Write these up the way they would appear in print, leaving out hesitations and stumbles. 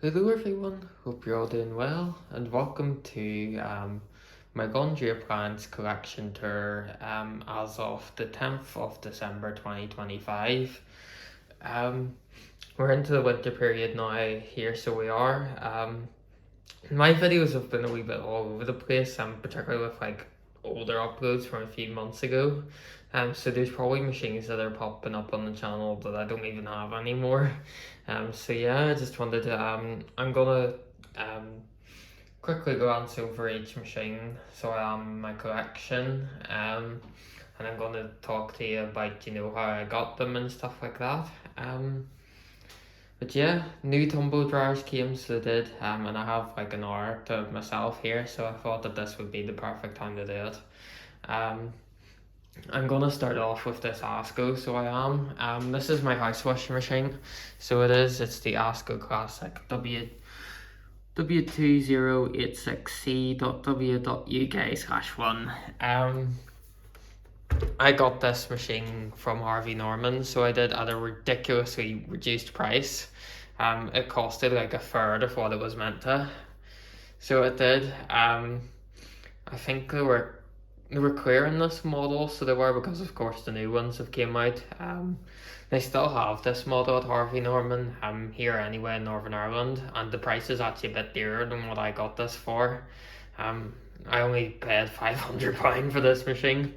Hello everyone, hope you're all doing well and welcome to my laundry appliance collection tour as of the 10th of December 2025. We're into the winter period now here, so we are. My videos have been a wee bit all over the place, particularly with like older uploads from a few months ago. So there's probably machines that are popping up on the channel that I don't even have anymore. So yeah, I just wanted to I'm gonna quickly glance over each machine, so my collection, and I'm gonna talk to you about how I got them and stuff like that. But yeah, new tumble dryers came, so they did, and I have like an hour to myself here, so I thought that this would be the perfect time to do it. I'm gonna start off with this Asko, so I am. This is my house washing machine, so it's the Asko Classic W1 I got this machine from Harvey Norman, so I did at a ridiculously reduced price. It costed like a third of what it was meant to, so it did. I think they were clearing this model, so they were, because of course the new ones have came out. They still have this model at Harvey Norman here anyway in Northern Ireland, and the price is actually a bit dearer than what I got this for. I only paid £500 for this machine.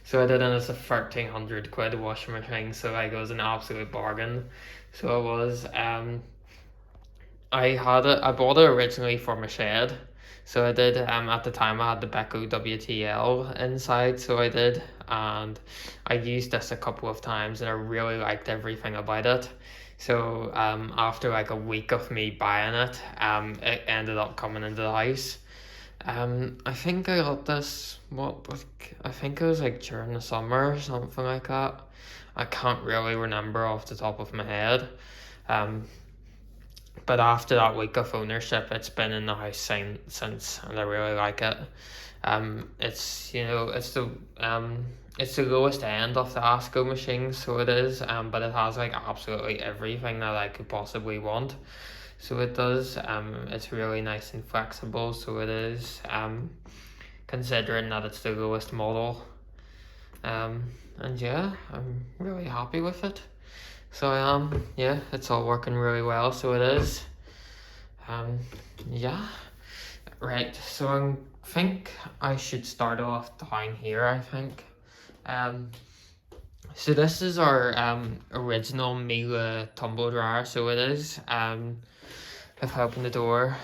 So I did, and it's a 1,300 quid washing machine, so like it was an absolute bargain. So it was. I bought it originally for my shed. So I did, at the time I had the Beko WTL inside, so I did, and I used this a couple of times and I really liked everything about it. So after like a week of me buying it, it ended up coming into the house. I think I got this, I think it was like during the summer or something like that. I can't really remember off the top of my head. But after that week of ownership, it's been in the house since, and I really like it. It's it's the lowest end of the Asko machine, so it is. But it has like absolutely everything that I could possibly want. So it does. It's really nice and flexible. So it is. Considering that it's the lowest model. And yeah, I'm really happy with it. So I am. Yeah, it's all working really well. So it is. Yeah. Right. So I think I should start off down here. I think. So this is our original Miele tumble dryer. So it is. If I open the door,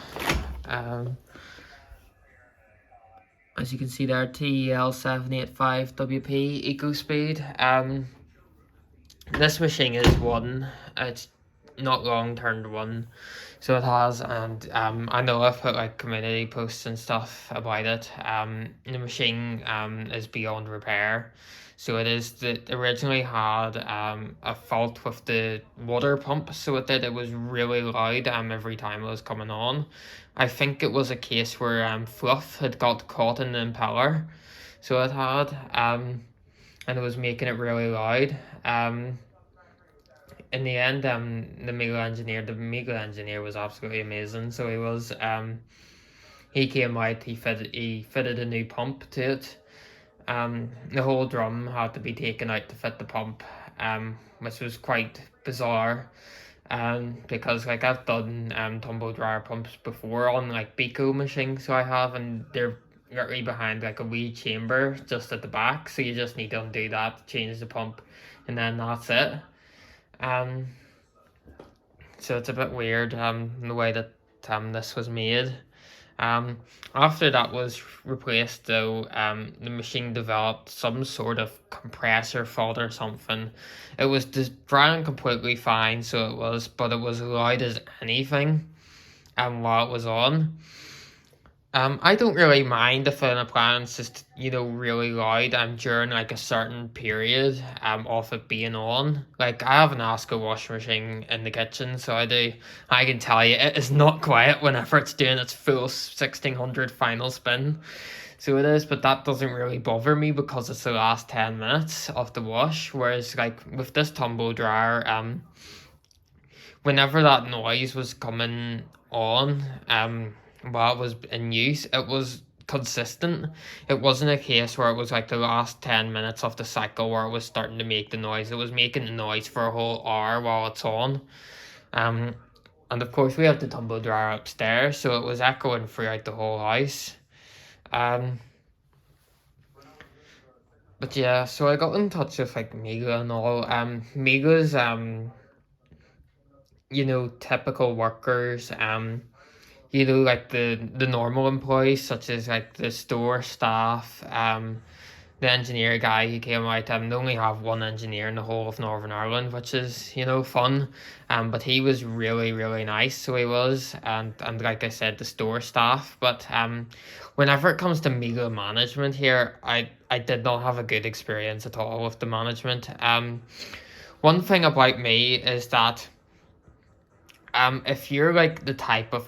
as you can see there, TEL785WP Eco Speed. This machine is one. It's not long turned one, so it has, and I know I've put like community posts and stuff about it. The machine is beyond repair. So it is that originally had a fault with the water pump, so it was really loud every time it was coming on. I think it was a case where fluff had got caught in the impeller, so it had and it was making it really loud. In the end, the Miele engineer was absolutely amazing. So he came out, he fitted a new pump to it. The whole drum had to be taken out to fit the pump, which was quite bizarre. Because like I've done tumble dryer pumps before on like Beko machines, so I have, and they're literally behind like a wee chamber just at the back, so you just need to undo that, change the pump, and then that's it. So it's a bit weird the way that this was made. After that was replaced though, the machine developed some sort of compressor fault or something. It was drying completely fine, so it was, but it was loud as anything while it was on. I don't really mind if an appliance is, really loud during like a certain period of it being on. Like I have an Asko washing machine in the kitchen, so I can tell you it is not quiet whenever it's doing its full 1600 final spin. So it is, but that doesn't really bother me because it's the last 10 minutes of the wash. Whereas like with this tumble dryer, whenever that noise was coming on, while it was in use, it was consistent. It wasn't a case where it was like the last 10 minutes of the cycle where it was starting to make the noise. It was making the noise for a whole hour while it's on. And of course we have the tumble dryer upstairs, so it was echoing throughout the whole house. But yeah, so I got in touch with like Miele and all. Miele's typical workers, like the normal employees, such as like the store staff, the engineer guy who came out. They only have one engineer in the whole of Northern Ireland, which is, fun. But he was really, really nice, so he was, and like I said, the store staff. But whenever it comes to Miele management here, I did not have a good experience at all with the management. One thing about me is that if you're like the type of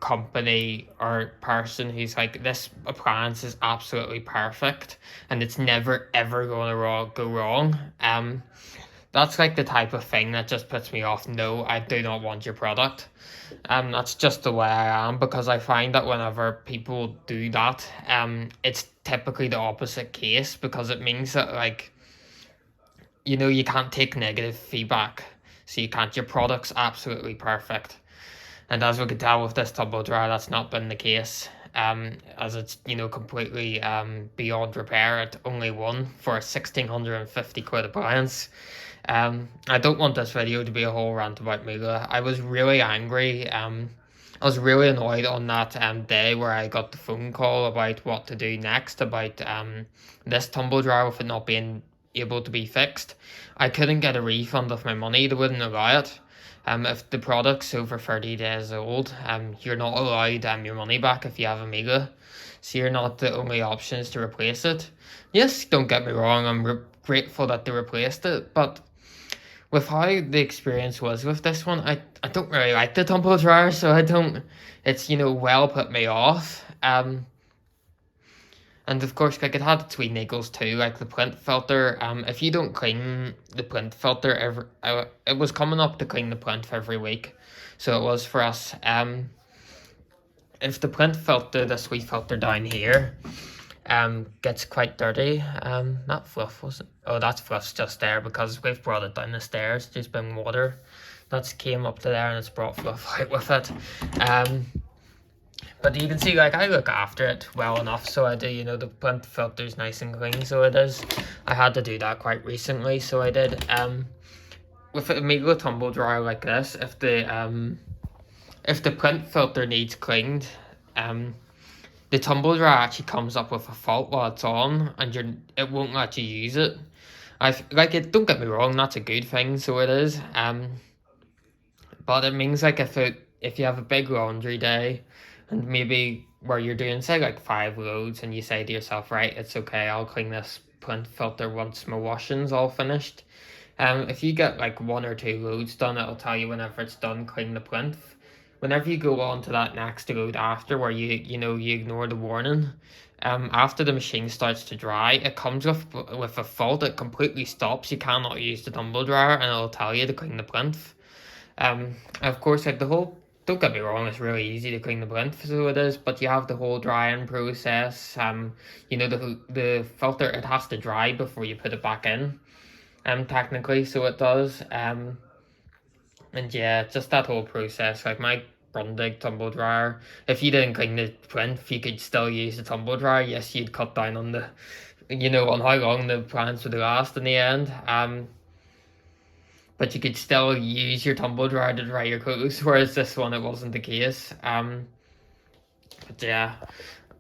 company or person who's like, this appliance is absolutely perfect and it's never ever going to go wrong, that's like the type of thing that just puts me off. No, I do not want your product. That's just the way I am, because I find that whenever people do that, it's typically the opposite case, because it means that, like, you can't take negative feedback. So you can't. Your product's absolutely perfect. And as we can tell with this tumble dryer, that's not been the case. As it's, completely beyond repair at only one for a 1,650 quid appliance. I don't want this video to be a whole rant about Miele. I was really angry. I was really annoyed on that day where I got the phone call about what to do next about this tumble dryer with it not being able to be fixed. I couldn't get a refund of my money. They wouldn't allow it. If the product's over 30 days old, you're not allowed your money back if you have a Miele. So you're not the only options to replace it. Yes, don't get me wrong, I'm grateful that they replaced it, but with how the experience was with this one, I don't really like the tumble dryer, so it's, well put me off. And of course, like, it had its wee niggles too, like the plinth filter. If you don't clean the plinth filter it was coming up to clean the plinth every week, so it was for us. If the plinth filter, this wee filter down here, gets quite dirty. That fluff wasn't. Oh, that fluff's just there because we've brought it down the stairs. There's been water that's came up to there and it's brought fluff out with it. But you can see, like, I look after it well enough, so I do. The plinth filter's nice and clean, so it is. I had to do that quite recently, so I did. With a Miele tumble dryer like this, if the plinth filter needs cleaned, the tumble dryer actually comes up with a fault while it's on, and it won't let you use it. Don't get me wrong, that's a good thing, so it is. But it means, like, if you have a big laundry day, and maybe where you're doing, say, like 5 loads, and you say to yourself, right, it's okay, I'll clean this plinth filter once my washing's all finished. If you get like 1 or 2 loads done, it'll tell you whenever it's done, clean the plinth. Whenever you go on to that next load after, where you ignore the warning, after the machine starts to dry, it comes with a fault. It completely stops. You cannot use the tumble dryer, and it'll tell you to clean the plinth. Of course, like, don't get me wrong, it's really easy to clean the plinth, so it is, but you have the whole drying process. The filter, it has to dry before you put it back in, technically, so it does. And yeah, just that whole process. Like, my grundig tumble dryer, if you didn't clean the plinth, you could still use the tumble dryer. Yes, you'd cut down on on how long the appliance would last in the end. But you could still use your tumble dryer to dry your clothes, whereas this one, it wasn't the case. But yeah,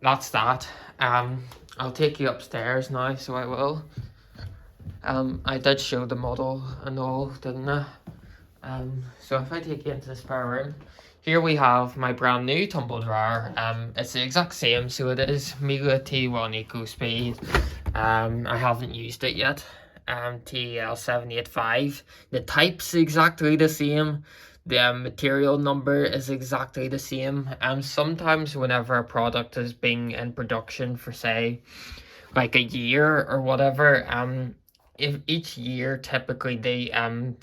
that's that. I'll take you upstairs now, so I will. I did show the model and all, didn't I? So if I take you into the spare room, here we have my brand new tumble dryer. It's the exact same, so it is Miele T1 Eco Speed. I haven't used it yet. TEL785. The type's exactly the same. The material number is exactly the same. Sometimes whenever a product is being in production for, say, like a year or whatever, if each year typically they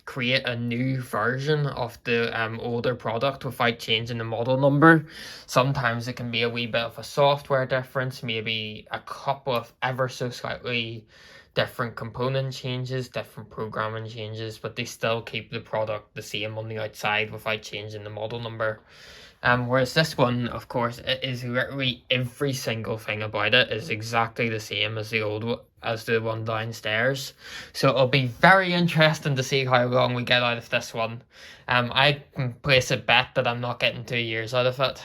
create a new version of the older product without changing the model number. Sometimes it can be a wee bit of a software difference, maybe a couple of ever so slightly different component changes, different programming changes, but they still keep the product the same on the outside without changing the model number. Whereas this one, of course, it is literally every single thing about it is exactly the same as the one downstairs. So it'll be very interesting to see how long we get out of this one. I can place a bet that I'm not getting 2 years out of it.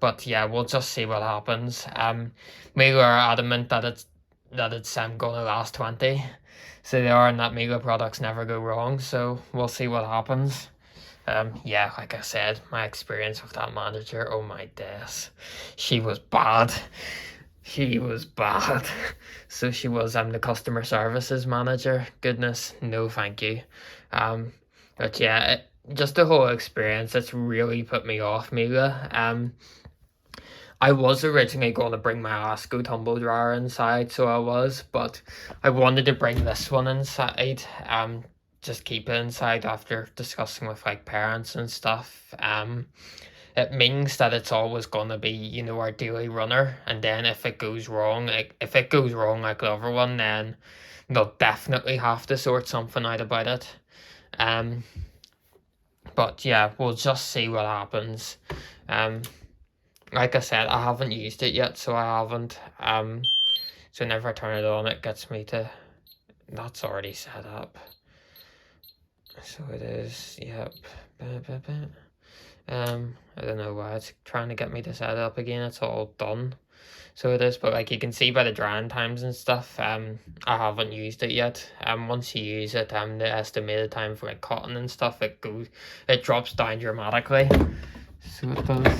But yeah, we'll just see what happens. Miele are adamant that it's gonna last 20. So they are, and that Miele products never go wrong. So we'll see what happens. Yeah, like I said, my experience with that manager, oh my days, she was bad. She was bad. So she was the customer services manager. Goodness, no thank you. But yeah, just the whole experience, it's really put me off Miele. I was originally going to bring my Asko tumble dryer inside, so I was, but I wanted to bring this one inside. Just keep it inside after discussing with like parents and stuff. It means that it's always gonna be, you know, our daily runner, and then if it goes wrong, like the other one, then they'll definitely have to sort something out about it. But yeah, we'll just see what happens. Like I said, I haven't used it yet, so I haven't. So whenever I turn it on, it gets me to. That's already set up. So it is, yep. I don't know why it's trying to get me to set it up again. It's all done. So it is, but like you can see by the drying times and stuff, I haven't used it yet. Once you use it, the estimated time for like cotton and stuff, it drops down dramatically. So it does.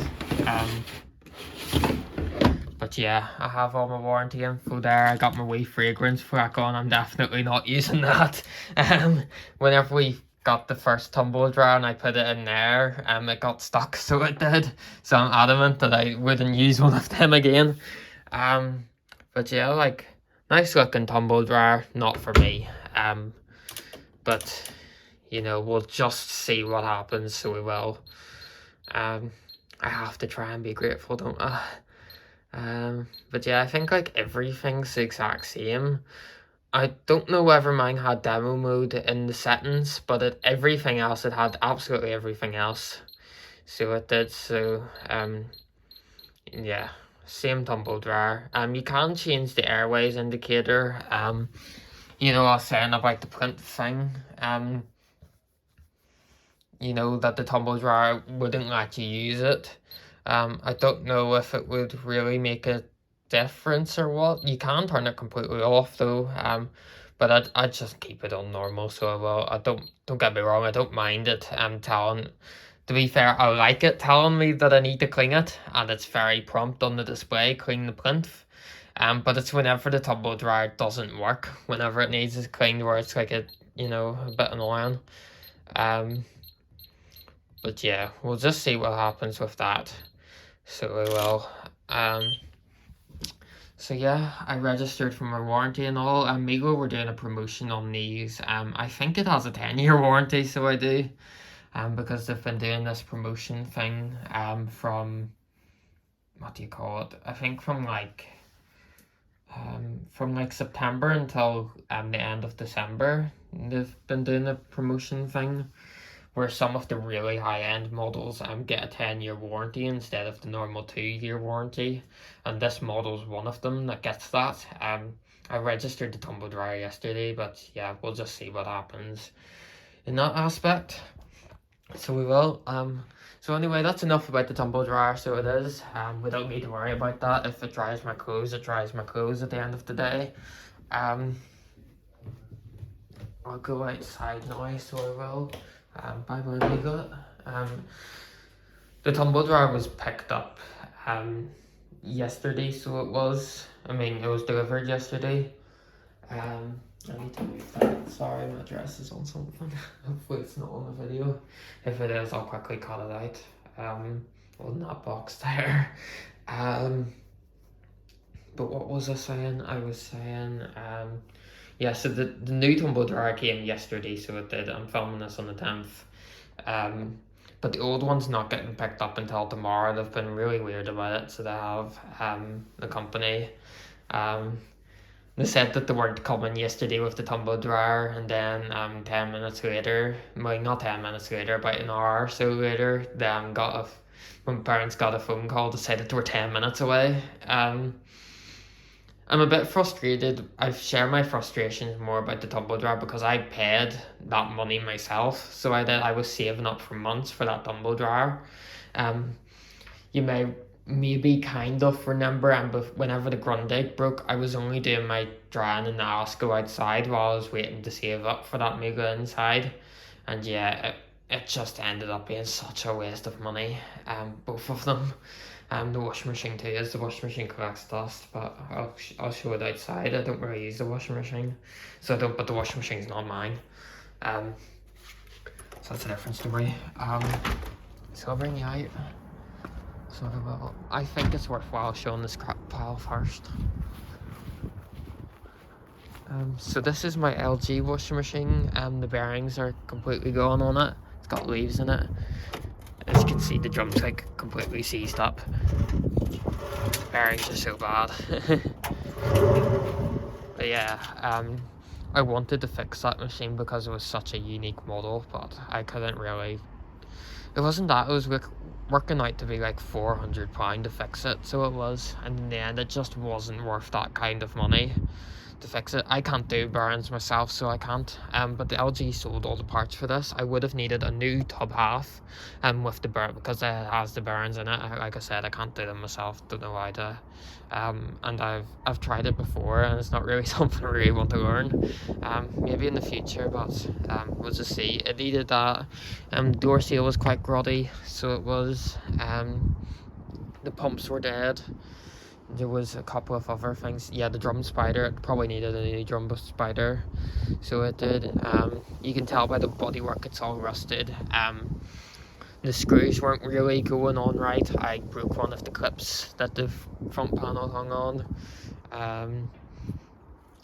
But yeah, I have all my warranty info there. I got my wee fragrance rack on. I'm definitely not using that. Whenever we got the first tumble dryer and I put it in there, it got stuck, so it did. So I'm adamant that I wouldn't use one of them again. But yeah, like, nice looking tumble dryer, not for me. But you know, we'll just see what happens, so we will. I have to try and be grateful, don't I? But yeah, I think like everything's the exact same. I don't know whether mine had demo mode in the settings, but everything else, it had absolutely everything else. So it did, so, yeah, same tumble dryer. You can change the airways indicator. You know, I was saying about the print thing, you know, that the tumble dryer wouldn't let you use it. I don't know if it would really make a difference or what. You can turn it completely off though, but I'd just keep it on normal. So I don't get me wrong, I don't mind it telling. To be fair, I like it telling me that I need to clean it, and it's very prompt on the display, clean the plinth. But it's whenever the tumble dryer doesn't work, whenever it needs it cleaned, where it's like you know, a bit annoying. But yeah, we'll just see what happens with that. So we will. So yeah, I registered for my warranty and all. Miele were doing a promotion on these. I think it has a 10-year warranty, so I do. Because they've been doing this promotion thing. From what do you call it? I think from like September until the end of December. They've been doing a promotion thing, where some of the really high-end models get a 10-year warranty instead of the normal 2-year warranty, and this model's one of them that gets that. I registered the tumble dryer yesterday, but yeah, we'll just see what happens in that aspect. So we will. So anyway, that's enough about the tumble dryer. So it is. We don't need to worry about that. If it dries my clothes, it dries my clothes at the end of the day. I'll go outside now, so I will. Bye bye, Miele. The tumble dryer was picked up yesterday, so it was. I mean, it was delivered yesterday. I need to move that. Sorry, my dress is on something. Hopefully it's not on the video. If it is, I'll quickly cut it out. On that box there. But what was I saying? I was saying, Yeah, so the new tumble dryer came yesterday, so it did. I'm filming this on the 10th. But the old one's not getting picked up until tomorrow. They've been really weird about it, so they have the company. They said that they weren't coming yesterday with the tumble dryer, and then 10 minutes later, well, not 10 minutes later, about an hour or so later, my parents got a phone call to say that they were 10 minutes away. I'm a bit frustrated. I've shared my frustrations more about the tumble dryer because I paid that money myself. So I was saving up for months for that tumble dryer. You may maybe kind of remember, and whenever the grundig broke, I was only doing my drying in the Asko outside while I was waiting to save up for that Miele inside. And yeah, it just ended up being such a waste of money. Both of them. The washing machine too, is the washing machine collects dust, but I'll show it outside. I don't really use the washing machine, so I don't. But the washing machine's not mine. So that's a different story. So I'll bring you out. So I think it's worthwhile showing the scrap pile first. So this is my LG washing machine. The bearings are completely gone on it. It's got leaves in it. As you can see, the drum's like completely seized up. Bearings are so bad. But yeah, I wanted to fix that machine because it was such a unique model, but I couldn't really. It wasn't that, it was working out to be like £400 to fix it, so it was, and in the end it just wasn't worth that kind of money to fix it. I can't do bearings myself, so I can't, but the LG sold all the parts for this. I would have needed a new tub half with the bear, because it has the bearings in it. Like I said, I can't do them myself, don't know how to, and I've tried it before, and it's not really something I really want to learn. Maybe in the future, but we'll just see. It needed that. Door seal was quite grotty, so it was. The pumps were dead. There was a couple of other things. Yeah, the drum spider, it probably needed a new drum spider, so it did. You can tell by the bodywork it's all rusted. The screws weren't really going on right. I broke one of the clips that the front panel hung on.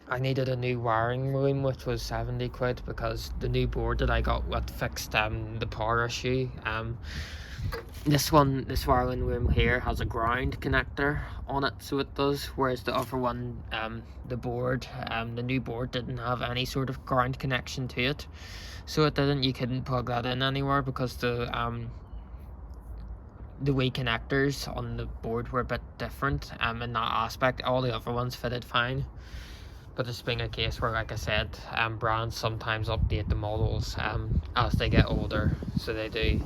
I needed a new wiring loom, which was 70 quid, because the new board that I got fixed the power issue. This wiring loom here has a ground connector on it, so it does, whereas the other one, the new board didn't have any sort of ground connection to it, so it didn't. You couldn't plug that in anywhere because the wee connectors on the board were a bit different in that aspect. All the other ones fitted fine. But this being a case where, like I said, brands sometimes update the models as they get older, so they do.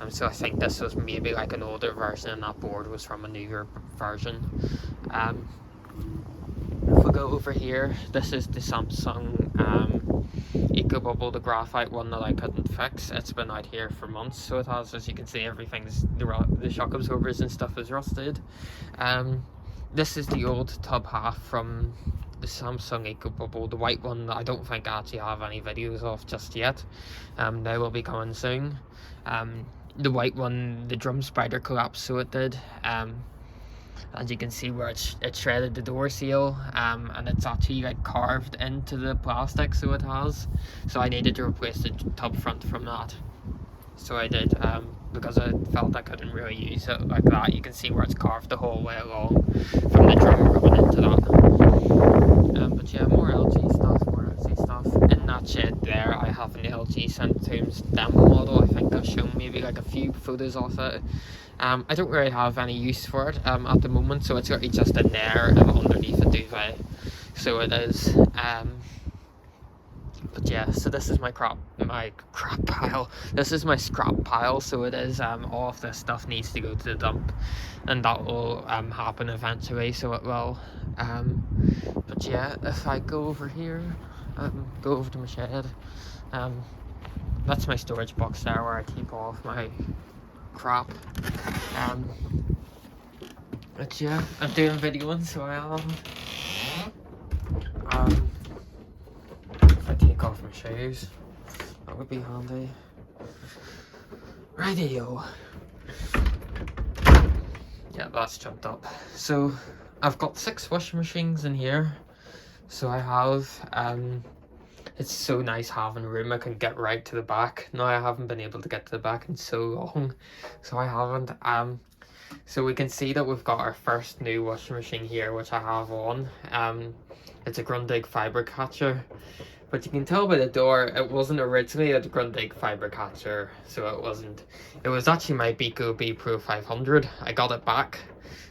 So I think this was maybe like an older version, and that board was from a newer version. If we go over here, this is the Samsung EcoBubble, the graphite one that I couldn't fix. It's been out here for months, so it has. As you can see, everything's the shock absorbers and stuff is rusted. This is the old tub half from the Samsung EcoBubble, the white one that I don't think I actually have any videos of just yet. They will be coming soon. The white one, the drum spider collapsed, so it did. As you can see where it shredded the door seal, and it's actually like carved into the plastic, so it has. So I needed to replace the tub front from that. So I did, because I felt I couldn't really use it like that. You can see where it's carved the whole way along from the drum rubbing into that. But yeah, more LG stuff. In that shed there, I have an LG Centune's demo model. I think I've shown maybe like a few photos of it. I don't really have any use for it at the moment, so it's really just in there underneath a duvet. So it is. But yeah, so this is my crap pile. This is my scrap pile, so it is, all of this stuff needs to go to the dump, and that will happen eventually, so it will. But yeah, if I go over here, go over to my shed, that's my storage box there where I keep all of my crap. But yeah, I'm doing videoing, so I am. If I take off my shoes, that would be handy. Radio. Yeah, that's jumped up. So I've got 6 washing machines in here. So I have, it's so nice having room. I can get right to the back. Now I haven't been able to get to the back in so long, so I haven't. So we can see that we've got our first new washing machine here, which I have on. It's a Grundig Fibercatcher, but you can tell by the door it wasn't originally a Grundig Fibercatcher, so it wasn't. It was actually my Beko B Pro 500. I got it back,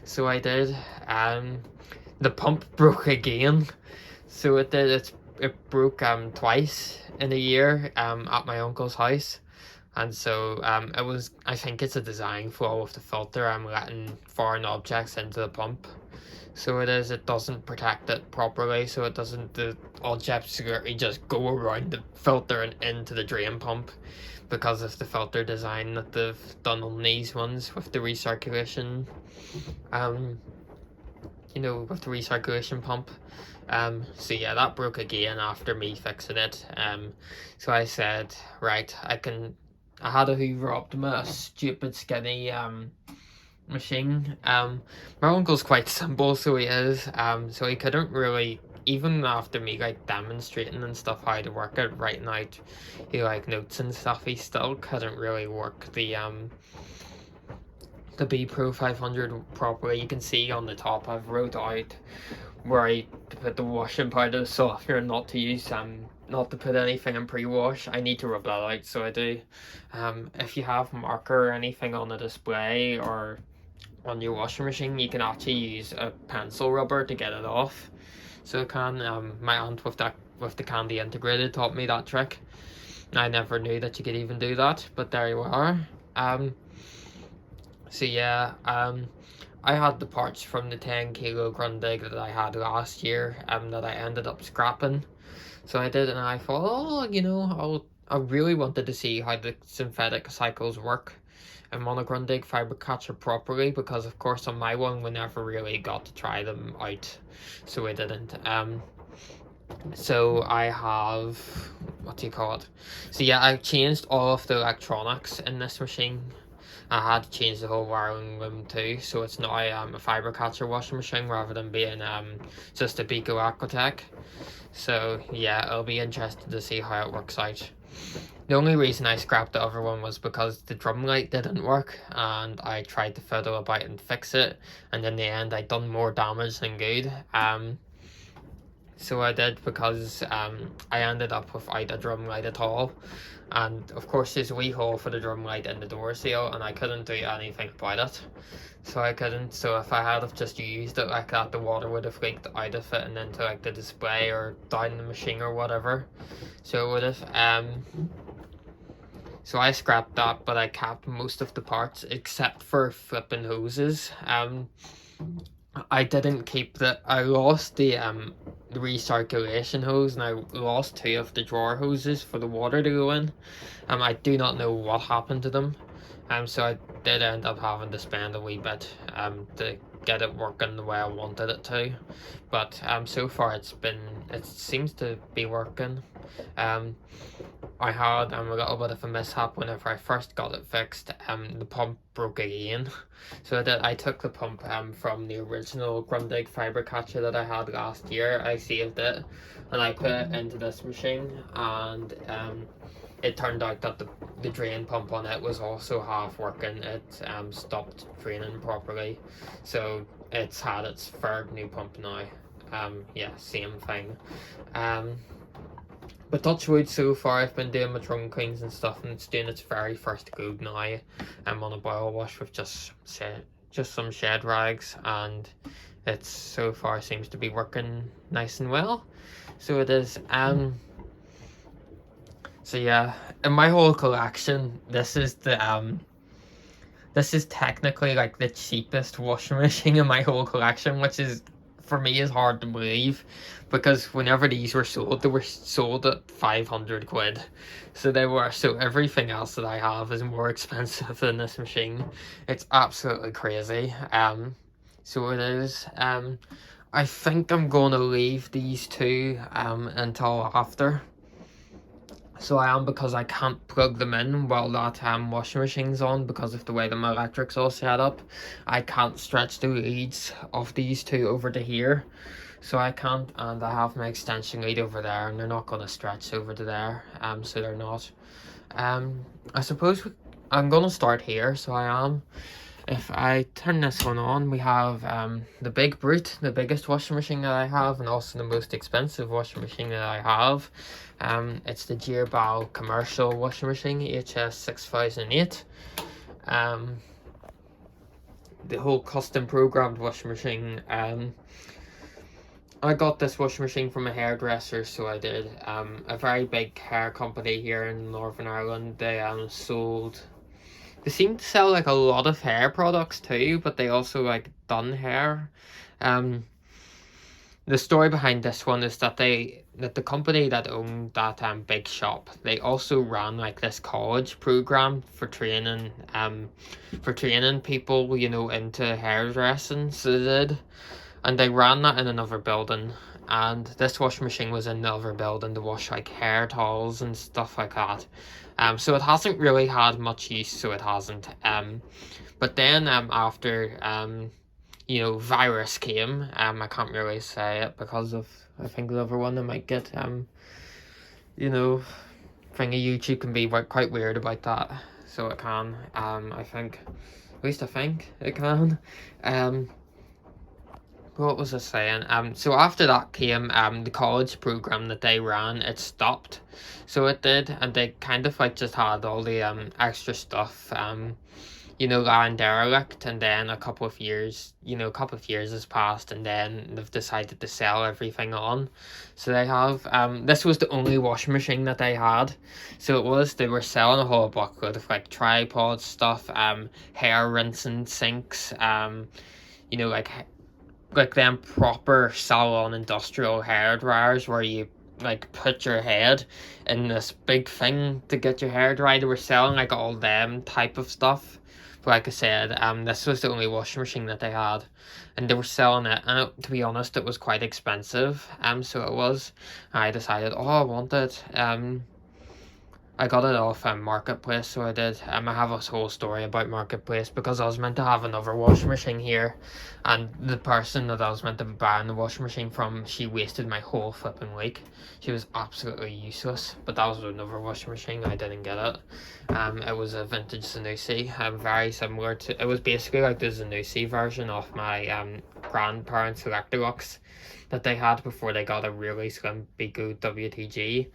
so I did. The pump broke again, so it did. It broke twice in a year at my uncle's house. And so it was, I think it's a design flaw with the filter. I'm letting foreign objects into the pump. So it doesn't protect it properly, so it doesn't, the objects just go around the filter and into the drain pump because of the filter design that they've done on these ones with the recirculation, you know, with the recirculation pump. So yeah, that broke again after me fixing it. So I said, right, I had a Hoover Optima, a stupid skinny machine. My uncle's quite simple, so he is. So he couldn't really, even after me like demonstrating and stuff how to work it, writing out like notes and stuff, he still couldn't really work the B Pro 500 properly. You can see on the top I've wrote out where I put the washing powder, the softener, not to use not to put anything in pre-wash. I need to rub that out, so I do. If you have marker or anything on the display or on your washing machine, you can actually use a pencil rubber to get it off. So it can. My aunt with the Candy Integrated taught me that trick. I never knew that you could even do that, but there you are. So yeah, I had the parts from the 10 kilo Grundig that I had last year, that I ended up scrapping. So I did, and I thought, oh, you know, I really wanted to see how the synthetic cycles work on a Grundig Fibercatcher properly, because of course on my one we never really got to try them out, so we didn't. So I have, what do you call it? So yeah, I changed all of the electronics in this machine. I had to change the whole wiring room too, so it's now a Fibercatcher washing machine rather than being just a Beko Aquatech. So yeah, it'll be interesting to see how it works out. The only reason I scrapped the other one was because the drum light didn't work, and I tried to fiddle about and fix it, and in the end I done more damage than good. So I did, because I ended up without a drum light at all. And of course there's a wee hole for the drum light in the door seal, and I couldn't do anything about it. So I couldn't, so if I had have just used it like that, the water would have leaked out of it and into like the display or down the machine or whatever. So it would have, so I scrapped that, but I kept most of the parts except for flipping hoses. I didn't keep I lost the recirculation hose, and I lost 2 of the drawer hoses for the water to go in. I do not know what happened to them. So I did end up having to spend a wee bit to get it working the way I wanted it to. But so far it seems to be working. I had a little bit of a mishap whenever I first got it fixed. The pump broke again. So I took the pump from the original Grundig Fibercatcher that I had last year. I saved it and I put it into this machine, and it turned out that the drain pump on it was also half working. It stopped draining properly, so it's had its third new pump now. Yeah, same thing. But touch wood, so far I've been doing my drum cleans and stuff, and it's doing its very first go now. I'm on a boil wash with just some shed rags, and it so far seems to be working nice and well. So it is. So yeah, in my whole collection, this is technically like the cheapest washing machine in my whole collection, which is, for me, is hard to believe, because whenever these were sold, they were sold at 500 quid. So everything else that I have is more expensive than this machine. It's absolutely crazy. So it is. I think I'm going to leave these two until after. So I am, because I can't plug them in while that washing machine's on, because of the way that my electric's all set up. I can't stretch the leads of these two over to here. so I can't, and I have my extension lead over there, and they're not going to stretch over to there, so they're not. I suppose I'm going to start here, so I am. If I turn this one on, we have the big brute, the biggest washing machine that I have, and also the most expensive washing machine that I have. It's the Girbau commercial washing machine, HS6008. The whole custom programmed washing machine. I got this washing machine from a hairdresser, so I did. A very big hair company here in Northern Ireland. They They seem to sell like a lot of hair products too, but they also like done hair. The story behind this one is that the company that owned that big shop, they also ran like this college program for training people, you know, into hairdressing. So they did, and they ran that in another building. And this washing machine was in another building to wash like hair towels and stuff like that. So it hasn't really had much use, so it hasn't. But then after you know, virus came, I can't really say it because of, I think the other one that might get you know, thingy, YouTube can be quite weird about that. So it can, I think, at least I think it can. What was I saying? So after that came the college program that they ran, it stopped. So it did, and they kind of like just had all the extra stuff you know, lying derelict. And then a couple of years has passed, and then they've decided to sell everything on. So they have this was the only washing machine that they had. So they were selling a whole buckload of like tripod stuff, hair rinsing sinks, you know, like them proper salon industrial hair dryers where you like put your head in this big thing to get your hair dry. They were selling like all them type of stuff. But like I said, this was the only washing machine that they had, and they were selling it, and to be honest, it was quite expensive. So it was. I decided, oh, I want it. I got it off Marketplace, so I did. I have a whole story about Marketplace because I was meant to have another washing machine here, and the person that I was meant to be buying the washing machine from, she wasted my whole flipping week. She was absolutely useless, but that was another washing machine. I didn't get it. It was a vintage Zanussi, very similar to, it was basically like the Zanussi version of my grandparents' Electrolux that they had before they got a really slim Bico WTG.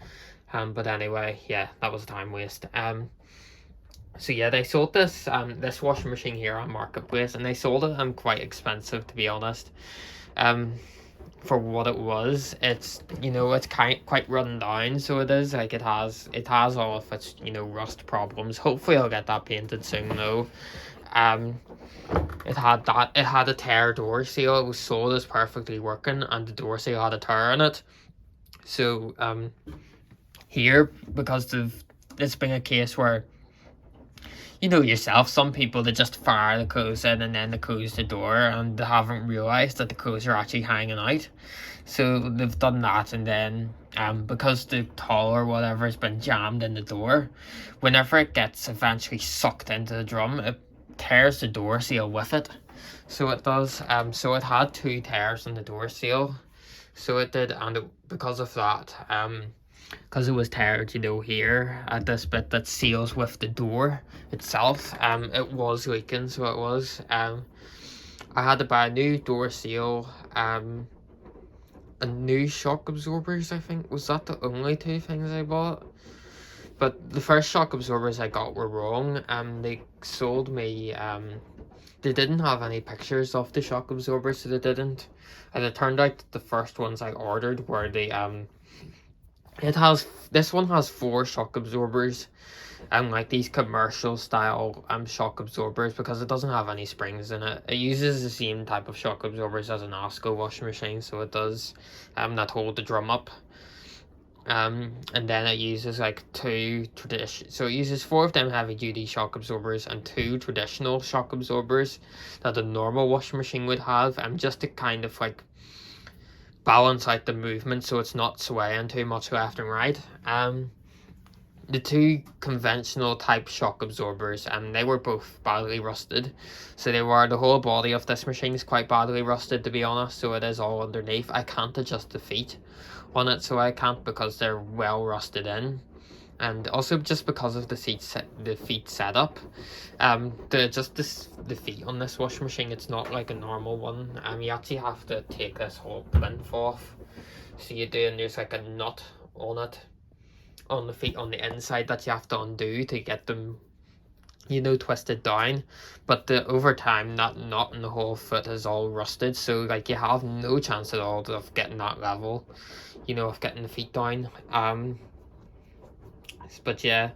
But anyway, yeah, that was a time waste. So yeah, they sold this this washing machine here on Marketplace, and they sold it quite expensive, to be honest. For what it was, it's, you know, it's quite run down, so it is. Like it has all of its, you know, rust problems. Hopefully I'll get that painted soon though. It had a tear door seal. It was sold as perfectly working, and the door seal had a tear in it. So here, because it's been a case where, you know yourself, some people, they just fire the clothes in and then they close the door, and they haven't realised that the clothes are actually hanging out. So they've done that, and then because the towel or whatever has been jammed in the door, whenever it gets eventually sucked into the drum, it tears the door seal with it. So it does. So it had 2 tears in the door seal. So it did, and because of that, because it was teared, you know, here at this bit that seals with the door itself, it was leaking. So it was. I had to buy a new door seal, and new shock absorbers. I think, was that the only 2 things I bought? But the first shock absorbers I got were wrong. They sold me, they didn't have any pictures of the shock absorbers, so they didn't. And it turned out the first ones I ordered were the this one has 4 shock absorbers, like these commercial style shock absorbers, because it doesn't have any springs in it. It uses the same type of shock absorbers as an Asko washing machine, so it does that hold the drum up. And then it uses like 2 so it uses 4 of them heavy duty shock absorbers and 2 traditional shock absorbers that a normal washing machine would have, just to kind of like balance out the movement so it's not swaying too much left and right. the two conventional type shock absorbers, they were both badly rusted. So the whole body of this machine is quite badly rusted, to be honest, so it is all underneath. I can't adjust the feet on it, so I can't, because they're well rusted in. And also just because of the feet setup, the feet on this washing machine, it's not like a normal one. You actually have to take this whole plinth off. So you do, and there's like a nut on it, on the feet on the inside, that you have to undo to get them, you know, twisted down. But over time, that nut and the whole foot is all rusted, so like you have no chance at all of getting that level, you know, of getting the feet down. But yeah,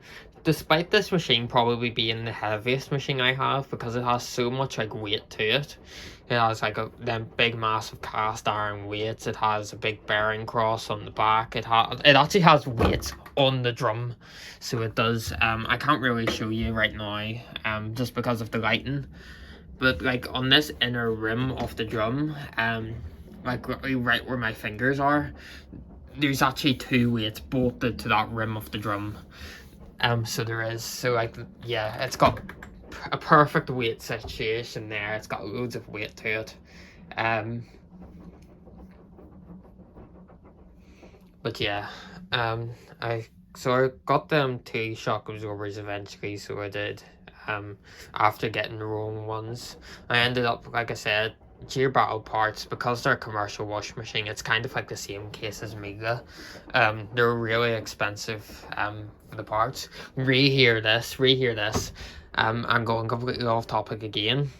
despite this machine probably being the heaviest machine I have, because it has so much like weight to it. It has like them big massive cast iron weights. It has a big bearing cross on the back. It actually has weights on the drum, so it does. I can't really show you right now, just because of the lighting. But like on this inner rim of the drum, like right where my fingers are, there's actually two weights bolted to that rim of the drum. So there is, so like, yeah, it's got a perfect weight situation there. It's got loads of weight to it. But yeah, I got them two shock absorbers eventually, so I did. After getting the wrong ones, I ended up, like I said, Girbau parts, because they're a commercial washing machine. It's kind of like the same case as Miele. They're really expensive for the parts. Rehear this. I'm going completely off topic again.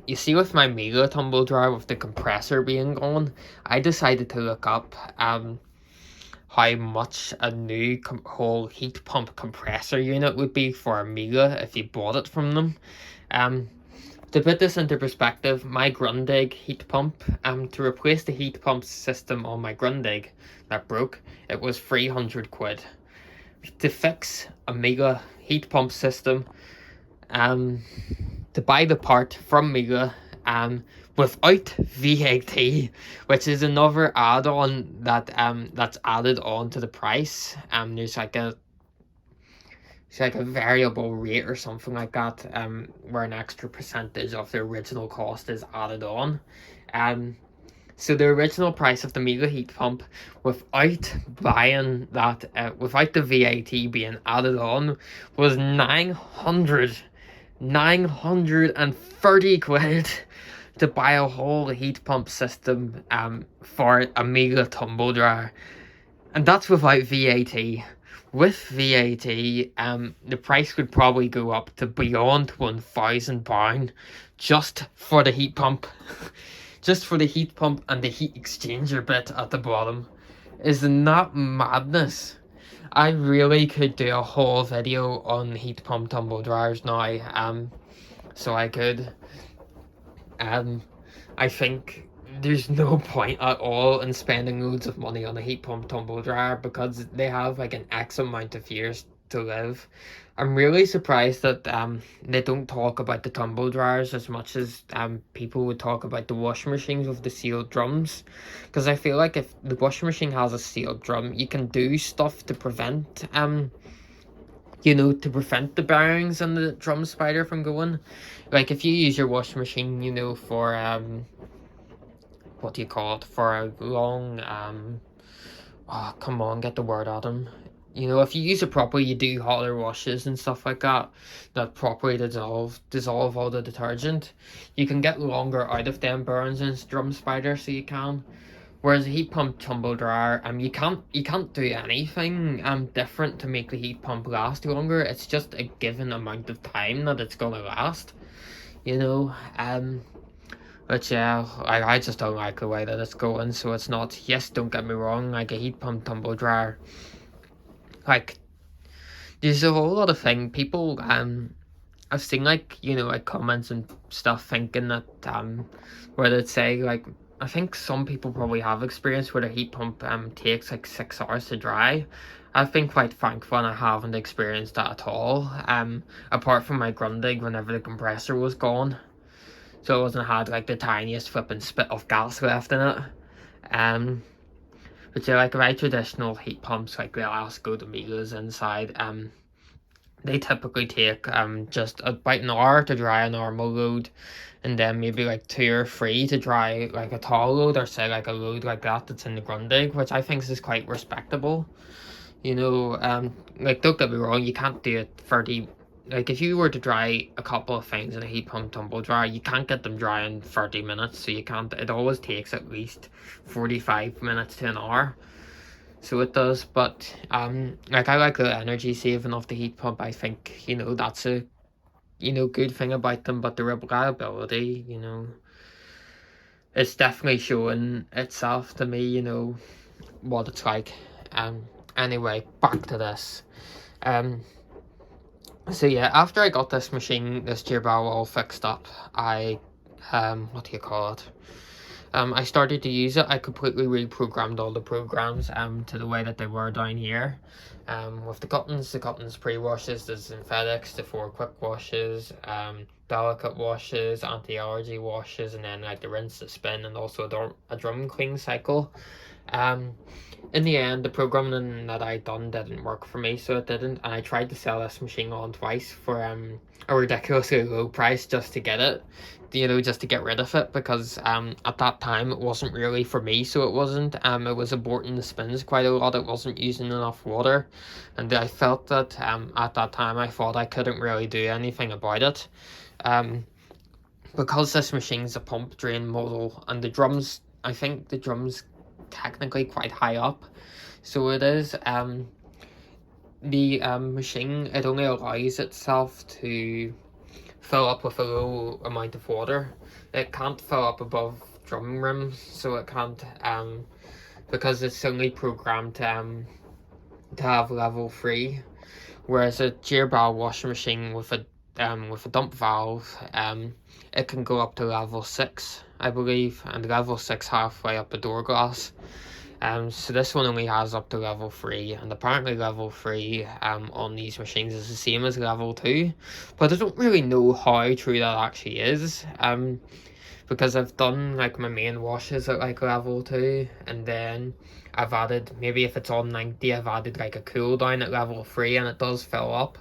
You see, with my Miele tumble dryer, with the compressor being gone, I decided to look up how much a new whole heat pump compressor unit would be for a Miele if you bought it from them. To put this into perspective, my Grundig heat pump, to replace the heat pump system on my Grundig that broke, it was 300 quid. To fix a Miele heat pump system, to buy the part from Miele, without VAT, which is another add-on that that's added on to the price. There's like a variable rate or something like that, where an extra percentage of the original cost is added on. So the original price of the Miele heat pump, without buying that, without the VAT being added on, was 930 quid to buy a whole heat pump system for a Miele tumble dryer, and that's without VAT. With VAT, the price would probably go up to beyond £1,000 just for the heat pump. Just for the heat pump and the heat exchanger bit at the bottom. Isn't that madness? I really could do a whole video on heat pump tumble dryers now. So I could. I think there's no point at all in spending loads of money on a heat pump tumble dryer, because they have like an X amount of years to live. I'm really surprised that they don't talk about the tumble dryers as much as people would talk about the washing machines with the sealed drums, because I feel like if the washing machine has a sealed drum, you can do stuff to prevent you know, to prevent the bearings and the drum spider from going. Like if you use your washing machine, you know, for what do you call it, for a long oh, come on, get the word out of them. You know, if you use it properly, you do hotter washes and stuff like that, that properly dissolve all the detergent. You can get longer out of them burns and drum spider, so you can. Whereas a heat pump tumble dryer, you can't do anything different to make the heat pump last longer. It's just a given amount of time that it's gonna last, you know. But yeah, I just don't like the way that it's going. So it's not, yes, don't get me wrong, like a heat pump tumble dryer, like there's a whole lot of thing people I've seen, like, you know, like comments and stuff thinking that where they'd say, like, I think some people probably have experience where the heat pump takes like 6 hours to dry. I've been quite thankful and I haven't experienced that at all, apart from my Grundig whenever the compressor was gone, so it wasn't had like the tiniest flipping spit of gas left in it. But yeah, like my traditional heat pumps, like the Asko, the Miele's inside, they typically take just about an hour to dry a normal load, and then maybe like 2 or 3 to dry like a tall load, or say like a load like that's in the grundig, which I think is quite respectable. You know, like don't get me wrong, you can't do it 30. Like if you were to dry a couple of things in a heat pump tumble dryer, you can't get them dry in 30 minutes, so you can't. It always takes at least 45 minutes to an hour. So it does, but like I like the energy saving of the heat pump. I think, you know, that's a, you know, good thing about them. But the reliability, you know, it's definitely showing itself to me, you know, what it's like. Anyway, back to this. So yeah, after I got this machine, this Girbau all fixed up, I what do you call it? I started to use it. I completely reprogrammed all the programs to the way that they were down here. With the cuttings pre-washes, the synthetics, the 4 quick washes, delicate washes, anti-allergy washes, and then like the rinse, the spin, and also a drum clean cycle. In the end, the programming that I done didn't work for me, so it didn't, and I tried to sell this machine on twice for a ridiculously low price just to get it, you know, just to get rid of it, because at that time it wasn't really for me, so it wasn't. It was aborting the spins quite a lot, it wasn't using enough water, and I felt that at that time I thought I couldn't really do anything about it. Because this machine's a pump drain model, and the drums, I think the drums technically quite high up, so it is. The machine, it only allows itself to fill up with a low amount of water. It can't fill up above drum rims, so it can't, because it's only programmed to have level 3, whereas a Girbau washing machine with a dump valve, it can go up to level 6, I believe, and level 6 halfway up the door glass. So this one only has up to level 3, and apparently level 3 on these machines is the same as level 2, but I don't really know how true that actually is, because I've done like my main washes at like level 2, and then I've added, maybe if it's on 90, I've added like a cool down at level 3, and it does fill up.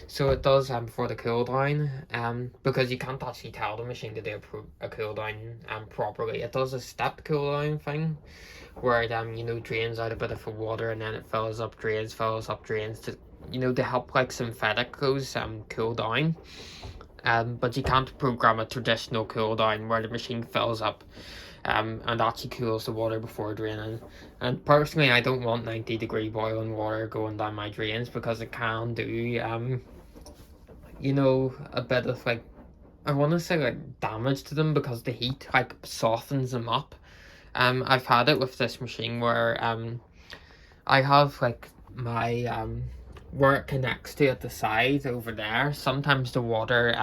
So it does for the cool down, because you can't actually tell the machine to do a cool down properly. It does a step cool down thing, where it you know, drains out a bit of the water, and then it fills up, drains to, you know, to help like synthetic those cool down. But you can't program a traditional cool down where the machine fills up and actually cools the water before draining. And personally, I don't want 90-degree boiling water going down my drains, because it can do you know, a bit of like, I want to say like damage to them, because the heat like softens them up. I've had it with this machine where I have like my where it connects to at the side over there, sometimes the water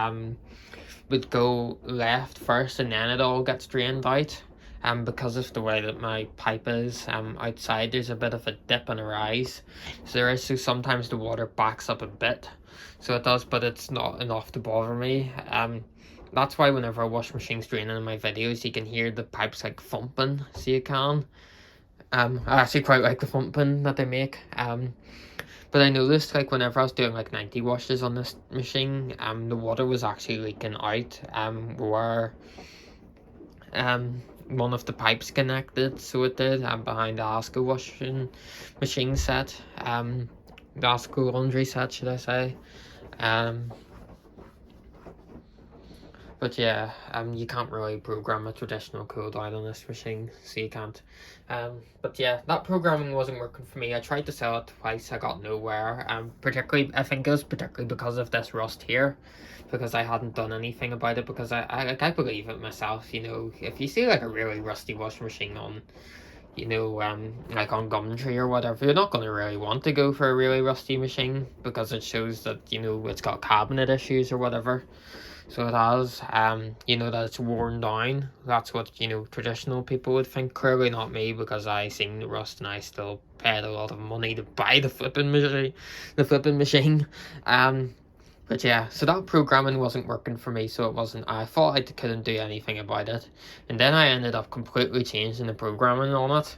would go left first, and then it all gets drained out. Because of the way that my pipe is outside, there's a bit of a dip and a rise, so sometimes the water backs up a bit, so it does, but it's not enough to bother me. That's why whenever a washing machine's draining in my videos, you can hear the pipes like thumping, so you can. I actually quite like the thumping that they make. But I noticed like whenever I was doing like 90 washes on this machine, the water was actually leaking out where one of the pipes connected, so it did, behind the Asko washing machine set, the Asko laundry set, should I say. But yeah, you can't really program a traditional cool down on this machine, so you can't. But yeah, that programming wasn't working for me. I tried to sell it twice, I got nowhere. Particularly, I think it was particularly because of this rust here, because I hadn't done anything about it, because I believe it myself, you know, if you see like a really rusty washing machine on, you know, like on Gumtree or whatever, you're not going to really want to go for a really rusty machine, because it shows that, you know, it's got cabinet issues or whatever. So it has, you know, that it's worn down. That's what, you know, traditional people would think. Clearly not me, because I seen the rust and I still paid a lot of money to buy the flipping machine. But yeah, so that programming wasn't working for me, so it wasn't, I thought I couldn't do anything about it. And then I ended up completely changing the programming on it.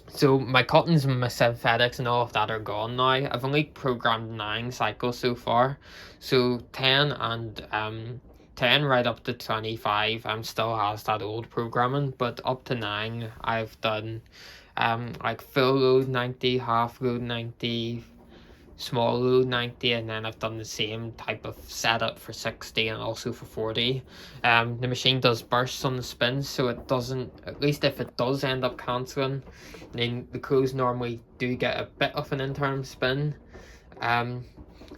So my cottons and my synthetics and all of that are gone now. I've only programmed 9 cycles so far. So 10 and 10 right up to 25 still has that old programming, but up to 9 I've done like full load 90, half load 90, small load 90, and then I've done the same type of setup for 60 and also for 40. The machine does bursts on the spins, so it doesn't, at least if it does end up cancelling, then the crews normally do get a bit of an interim spin.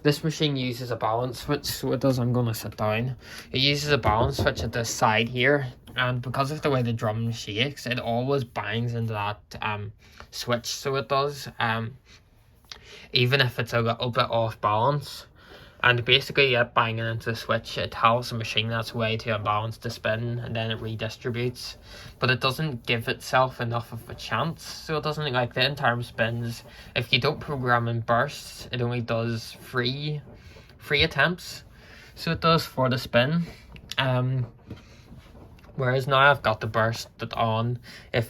This machine uses a balance switch, so it does. I'm going to sit down. It uses a balance switch at this side here, and because of the way the drum shakes, it always bangs into that switch, so it does, even if it's a little bit off balance. And basically, banging into the switch, it tells the machine that's way too unbalanced to spin, and then it redistributes. But it doesn't give itself enough of a chance, so it doesn't, like the interim spins. If you don't program in bursts, it only does three attempts, so it does for the spin. Whereas now I've got the burst on. If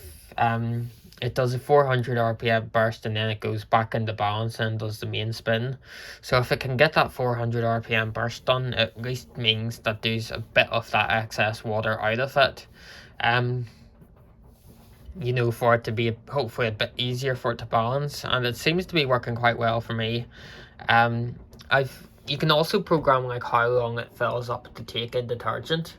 it does a 400 RPM burst, and then it goes back into balance and does the main spin. So if it can get that 400 RPM burst done, it at least means that there's a bit of that excess water out of it. You know, for it to be hopefully a bit easier for it to balance, and it seems to be working quite well for me. You can also program like how long it fills up to take in detergent.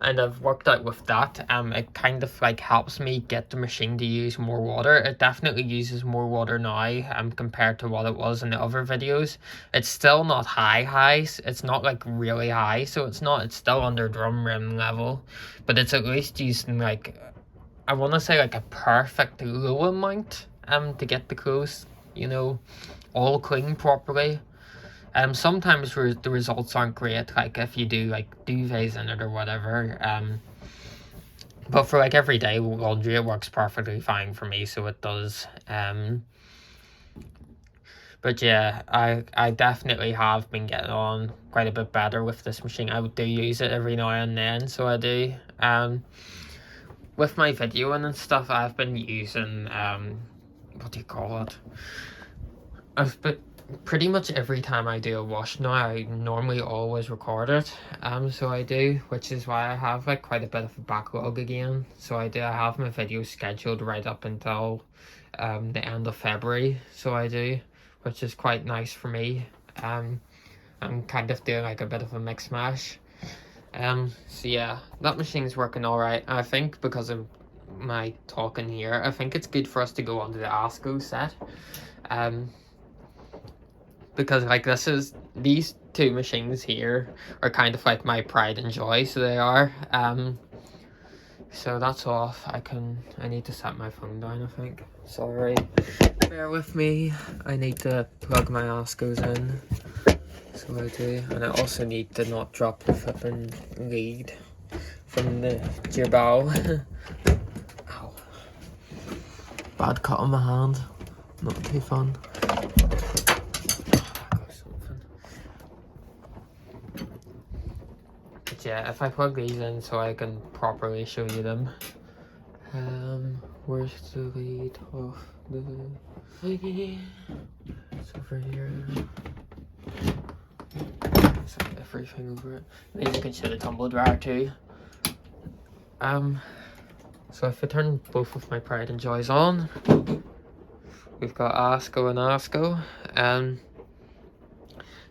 And I've worked out with that. It kind of like helps me get the machine to use more water. It definitely uses more water now compared to what it was in the other videos. It's still not high, it's not like really high, so it's still under drum rim level, but it's at least using like, I want to say like a perfect low amount to get the clothes, you know, all clean properly. Sometimes the results aren't great, like if you do like duvets in it or whatever. But for like everyday laundry, it works perfectly fine for me, so it does. But yeah, I definitely have been getting on quite a bit better with this machine. I do use it every now and then, so I do. With my videoing and stuff, I've been using what do you call it? Pretty much every time I do a wash now, I normally always record it. So I do, which is why I have like quite a bit of a backlog again. So I have my videos scheduled right up until the end of February. So I do, which is quite nice for me. I'm kind of doing like a bit of a mix mash. So yeah, that machine's working all right. I think because of my talking here, I think it's good for us to go onto the Asko set. Because like these two machines here are kind of like my pride and joy, so they are. So that's off. I need to set my phone down, I think. Sorry, bear with me. I need to plug my Askos in. So I do, and I also need to not drop the flipping lead from the Girbau. Ow. Bad cut on my hand. Not too fun. Yeah, if I plug these in so I can properly show you them. Where's the lead of the thingy? It's over here. So everything over it. Maybe you can show the tumble dryer too. So if I turn both of my pride and joys on, we've got Asko and Asko.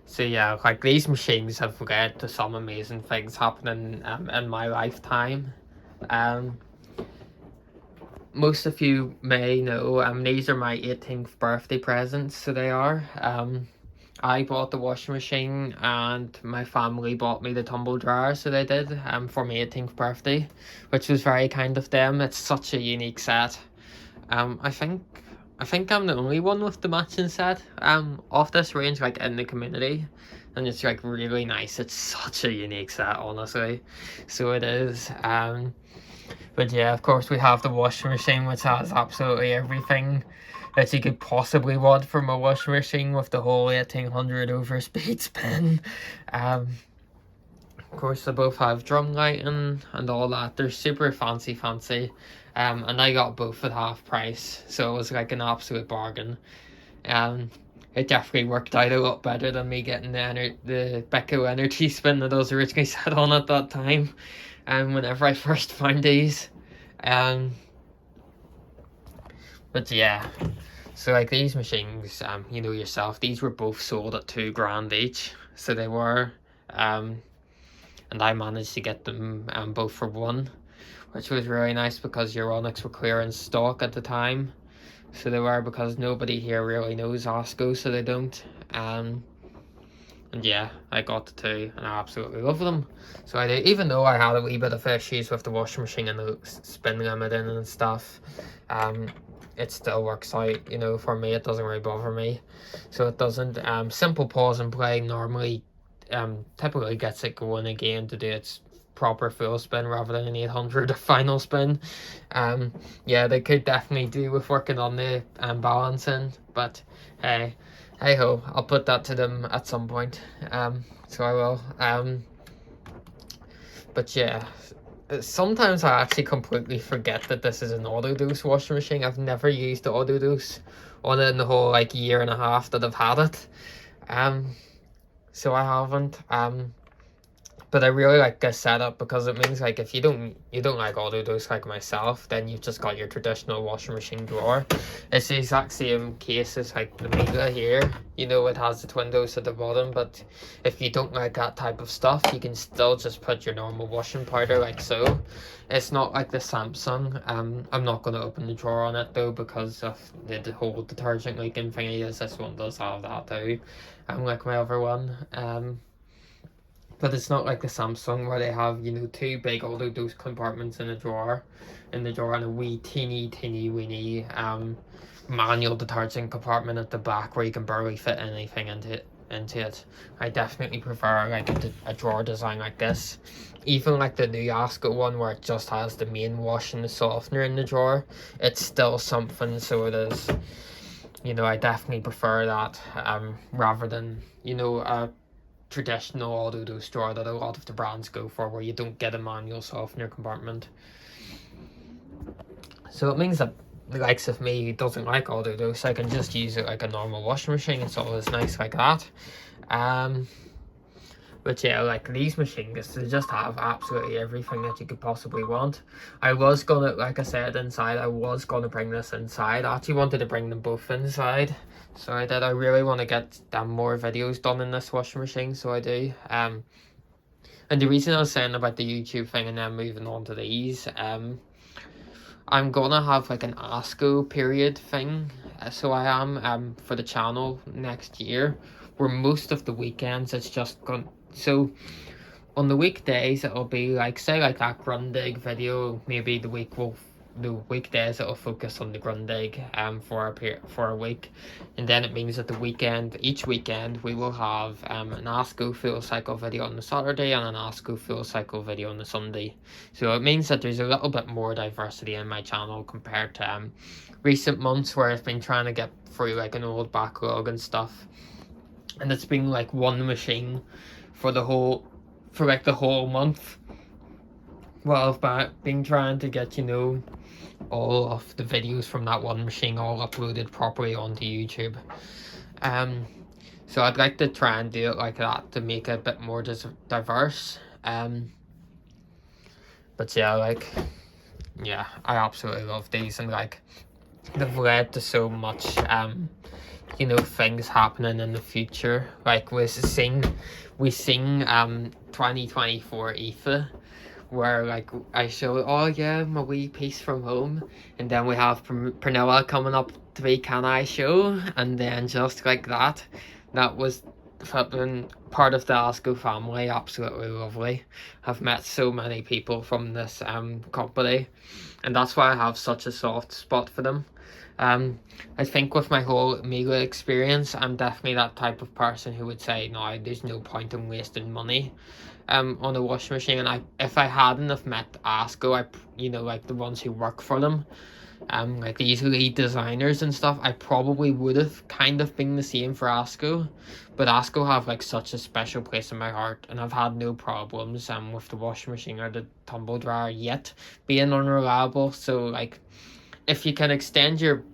So yeah, like these machines have led to some amazing things happening in my lifetime. Most of you may know these are my 18th birthday presents, so they are. I bought the washing machine and my family bought me the tumble dryer, so they did, for my 18th birthday, which was very kind of them. It's such a unique set. I think I'm the only one with the matching set of this range, like in the community, and it's like really nice. It's such a unique set, honestly, so it is. But yeah, of course we have the washing machine, which has absolutely everything that you could possibly want from a washing machine, with the whole 1800 over speed spin. Of course, they both have drum lighting and all that. They're super fancy. And I got both at half price, so it was like an absolute bargain. It definitely worked out a lot better than me getting the Beko Energy Spin that I was originally set on at that time. Whenever I first found these. But yeah, so like these machines, you know yourself, these were both sold at £2 each. So they were, and I managed to get them both for £1, which was really nice because Euronics were clearing stock at the time. So they were, because nobody here really knows Asko, so they don't. And yeah, I got the two and I absolutely love them. So I did, even though I had a wee bit of issues with the washing machine and the spin limiting and stuff, it still works out, you know. For me, it doesn't really bother me. So it doesn't. Simple pause and play normally typically gets it going again to do its proper full spin rather than an 800 final spin. Yeah, they could definitely do with working on the balancing, but hey ho, I'll put that to them at some point. So I will. But yeah, sometimes I actually completely forget that this is an auto dose washing machine. I've never used the auto dose on it in the whole like year and a half that I've had it. So I haven't. But I really like this setup because it means like if you don't like auto dose like myself, then you've just got your traditional washing machine drawer. It's the exact same case as like the Miele here. You know, it has the twin dose at the bottom, but if you don't like that type of stuff, you can still just put your normal washing powder like so. It's not like the Samsung. I'm not going to open the drawer on it though because of the whole detergent leaking thingy. This one does have that too. Like my other one. But it's not like the Samsung where they have, you know, two big auto dose compartments in the drawer, and a wee teeny weeny manual detergent compartment at the back where you can barely fit anything into it. I definitely prefer like a drawer design like this. Even like the new Asko one where it just has the main wash and the softener in the drawer, it's still something. So it is, you know, I definitely prefer that rather than, you know, a traditional auto dose drawer that a lot of the brands go for, where you don't get a manual softener compartment. So it means that the likes of me who doesn't like auto dose, I can just use it like a normal washing machine. It's always nice like that. But yeah, like these machines, they just have absolutely everything that you could possibly want. I was gonna, like I said, inside, I was gonna bring this inside. I actually wanted to bring them both inside. So I did. I really want to get more videos done in this washing machine, so I do. And the reason I was saying about the YouTube thing and then moving on to these, I'm gonna have like an Asko period thing. So I am for the channel next year, where most of the weekends it's just going. So on the weekdays it'll be like, say like that grundig video. Maybe the weekdays it'll focus on the grundig for a week, and then it means that each weekend we will have an Asko full cycle video on the Saturday and an Asko full cycle video on the Sunday. So it means that there's a little bit more diversity in my channel compared to recent months where I've been trying to get through like an old backlog and stuff, and it's been like one machine for the whole month. Well, I've been trying to get, you know, all of the videos from that one machine all uploaded properly onto YouTube. So I'd like to try and do it like that to make it a bit more diverse. But yeah, like, yeah, I absolutely love these, and like they've led to so much you know, things happening in the future. Like we sing 2024 IFA, where like I show, oh yeah, my wee piece from home, and then we have Pernilla coming up to be Can I Show, and then just like that was flipping part of the Asko family. Absolutely lovely. I've met so many people from this company, and that's why I have such a soft spot for them. I think with my whole Miele experience, I'm definitely that type of person who would say, no, there's no point in wasting money on a washing machine. And if I hadn't have met Asko, you know, like the ones who work for them, like these lead designers and stuff, I probably would have kind of been the same for Asko, but Asko have like such a special place in my heart, and I've had no problems with the washing machine or the tumble dryer yet being unreliable. So like, if you can extend your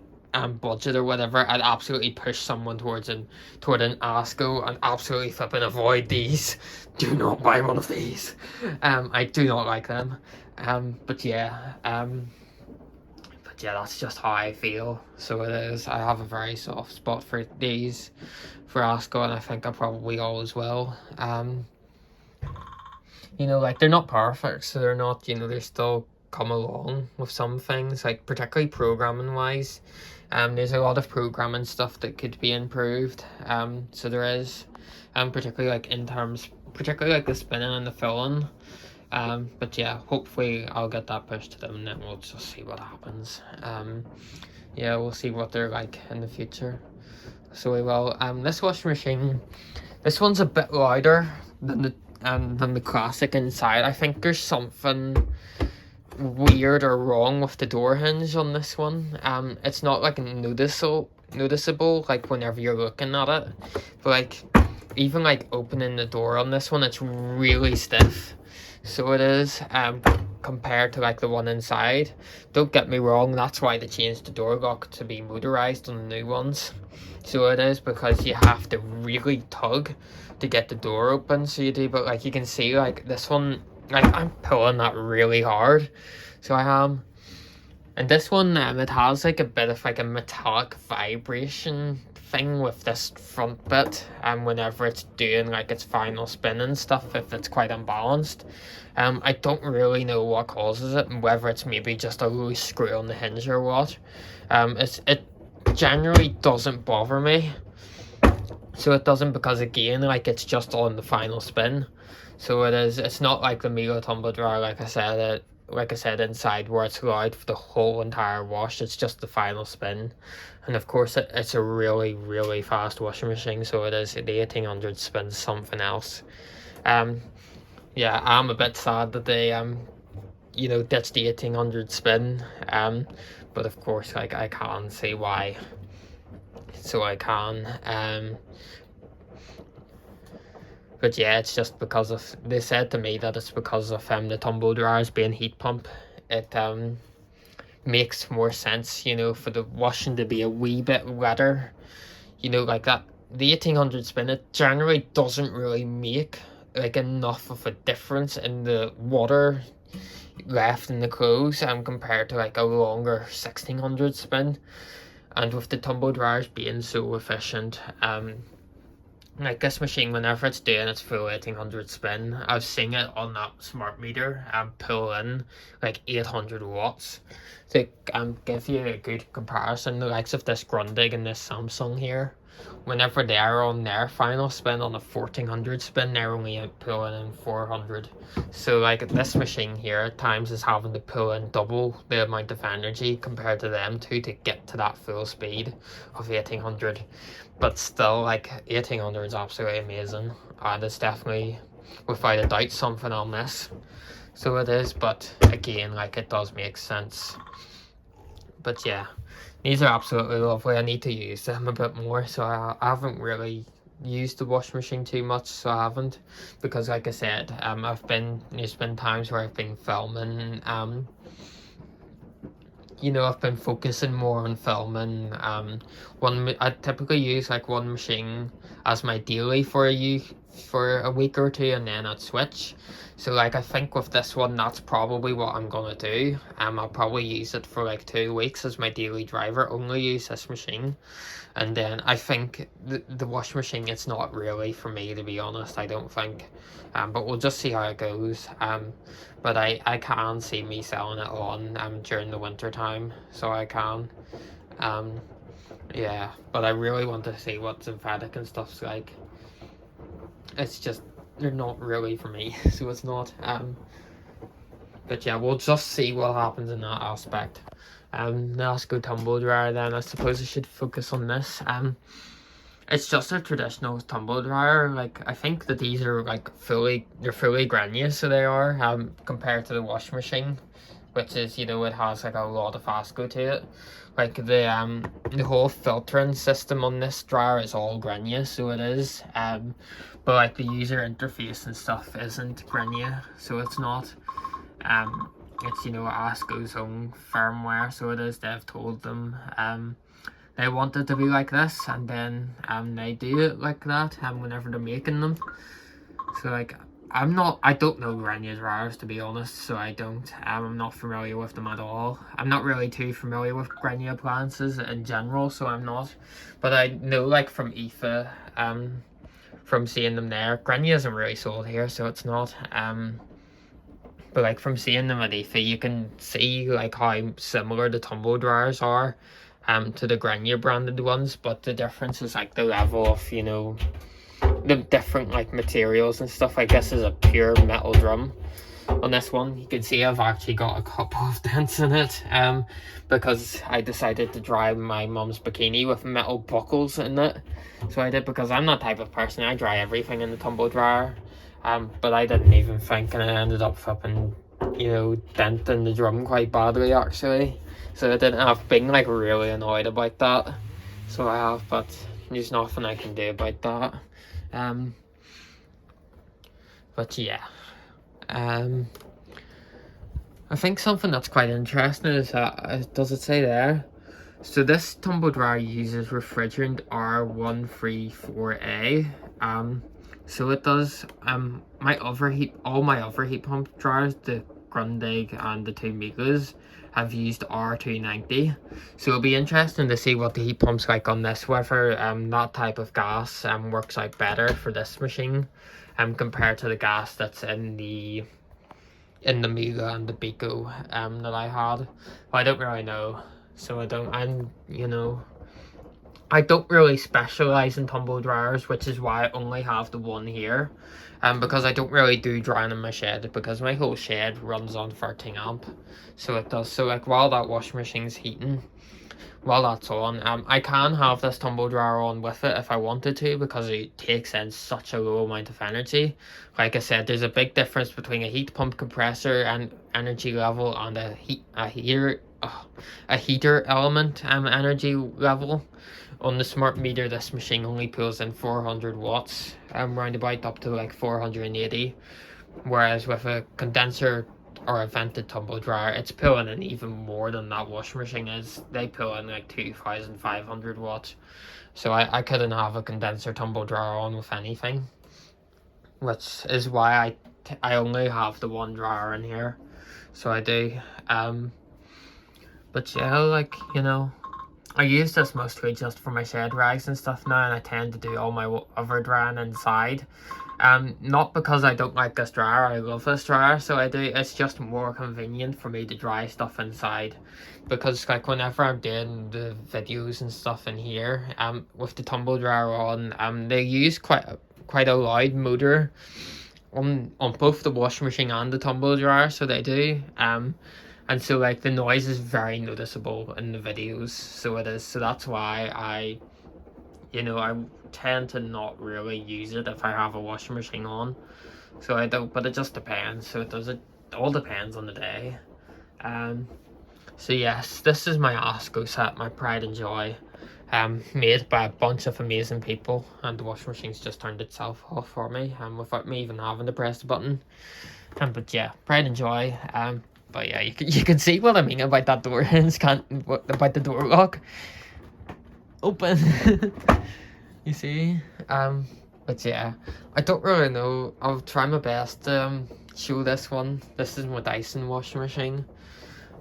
budget or whatever, I'd absolutely push someone toward an Asko and absolutely flipping avoid these. Do not buy one of these. I do not like them. But yeah, that's just how I feel. So it is. I have a very soft spot for these, for Asko, and I think I probably always will. You know, like, they're not perfect, so they're not, you know, they're still come along with some things, like particularly programming wise. There's a lot of programming stuff that could be improved. So there is, particularly like in terms, particularly like the spinning and the filling. But yeah, hopefully I'll get that pushed to them, and then we'll just see what happens. Yeah, we'll see what they're like in the future. So we will. This washing machine, this one's a bit louder than the Classic inside. I think there's something weird or wrong with the door hinge on this one. It's not like noticeable like whenever you're looking at it, but like even like opening the door on this one, it's really stiff. So it is, compared to like the one inside. Don't get me wrong, that's why they changed the door lock to be motorized on the new ones. So it is, because you have to really tug to get the door open, so you do. But like you can see, like this one, like I'm pulling that really hard, so I am. And this one, it has like a bit of like a metallic vibration thing with this front bit, and whenever it's doing like its final spin and stuff, if it's quite unbalanced. I don't really know what causes it, and whether it's maybe just a loose screw on the hinge or what. It generally doesn't bother me, so it doesn't, because again, like it's just on the final spin. So it is, it's not like the Miele tumble dryer, like I said inside, where it's loud for the whole entire wash. It's just the final spin. And of course it's a really, really fast washing machine, so it is. The 1800 spins something else. Yeah, I'm a bit sad that they you know, ditched the 1800 spin, but of course, like, I can see why, so I can. But yeah, it's just because of, they said to me that it's because of the tumble dryers being heat pump. It makes more sense, you know, for the washing to be a wee bit wetter, you know, like that. The 1800 spin, it generally doesn't really make like enough of a difference in the water left in the clothes, compared to like a longer 1600 spin. And with the tumble dryers being so efficient, like this machine, whenever it's doing its full 1800 spin, I've seen it on that smart meter pull in like 800 watts. To give you a good comparison, the likes of this Grundig and this Samsung here, whenever they're on their final spin on a 1400 spin, they're only pulling in 400. So like this machine here at times is having to pull in double the amount of energy compared to them two to get to that full speed of 1800. But still, like, 1800 is absolutely amazing, and it's definitely, without a doubt, something I'll miss. So it is, but again, like, it does make sense. But yeah, these are absolutely lovely. I need to use them a bit more, so I haven't really used the washing machine too much, so I haven't, because like I said, there's been times where I've been filming, you know, I've been focusing more on filming. I typically use like one machine as my daily for a week or two, and then I'd switch. So like, I think with this one, that's probably what I'm gonna do. I'll probably use it for like 2 weeks as my daily driver, only use this machine. And then I think the washing machine, it's not really for me, to be honest, I don't think. But we'll just see how it goes. But I can see me selling it on during the winter time, so I can. Yeah, but I really want to see what synthetic and stuff's like. It's just, they're not really for me, so it's not. But yeah, we'll just see what happens in that aspect. The Asko tumble dryer, then I suppose I should focus on this. It's just a traditional tumble dryer. Like, I think that these are like fully granule, so they are, compared to the washing machine. which is, you know, it has like a lot of Asko to it. Like the whole filtering system on this dryer is all Grenier, so it is. But like the user interface and stuff isn't Grenier, so it's not. It's, you know, Asko's own firmware, so it is. They've told them they want it to be like this, and then they do it like that whenever they're making them. So like I don't know Grenier's dryers, to be honest, so I don't. I'm not familiar with them at all. I'm not really too familiar with Grenier appliances in general, so I'm not. But I know, like, from IFA, from seeing them there, Grenier isn't really sold here, so it's not. But like from seeing them at IFA, you can see like how similar the tumble dryers are to the Grenier branded ones, but the difference is like the level of, you know, the different like materials and stuff. Like this is a pure metal drum. On this one, you can see I've actually got a couple of dents in it because I decided to dry my mum's bikini with metal buckles in it. So I did, because I'm that type of person. I dry everything in the tumble dryer. But I didn't even think, and I ended up flipping, you know, denting the drum quite badly actually. So I didn't have been like really annoyed about that. So I have, but there's nothing I can do about that. But yeah. I think something that's quite interesting is that, does it say there? So this tumble dryer uses refrigerant R134A. So it does. All my other heat pump dryers, the Grundig and the two Miele's, have used R290. So it'll be interesting to see what the heat pump's like on this, whether that type of gas works out better for this machine compared to the gas that's in the Miele and the Beko that I had. Well, I don't really know. So I don't really specialize in tumble dryers, which is why I only have the one here. Because I don't really do drying in my shed, because my whole shed runs on 13 amp. So it does. So like while that washing machine's heating, while that's on, I can have this tumble dryer on with it if I wanted to, because it takes in such a low amount of energy. Like I said, there's a big difference between a heat pump compressor and energy level and a heater element energy level. On the smart meter, this machine only pulls in 400 watts, round about up to like 480, whereas with a condenser or a vented tumble dryer, it's pulling in even more than that washing machine is. They pull in like 2,500 watts. So I couldn't have a condenser tumble dryer on with anything, which is why I only have the one dryer in here. So I do. But yeah, like, you know, I use this mostly just for my shed rags and stuff now, and I tend to do all my other drying inside. Not because I don't like this dryer, I love this dryer, so I do. It's just more convenient for me to dry stuff inside, because like whenever I'm doing the videos and stuff in here, with the tumble dryer on, they use quite a loud motor on both the washing machine and the tumble dryer, so they do. And so like the noise is very noticeable in the videos, so it is. So that's why I tend to not really use it if I have a washing machine on. So I don't, but it just depends. So it all depends on the day. So yes, this is my Asko set, my pride and joy, made by a bunch of amazing people, and the washing machine's just turned itself off for me, without me even having to press the button. But yeah, pride and joy. But yeah, you can see what I mean about that door hinge, about the door lock. Open. You see? But yeah, I don't really know. I'll try my best to show this one. This is my Dyson washing machine.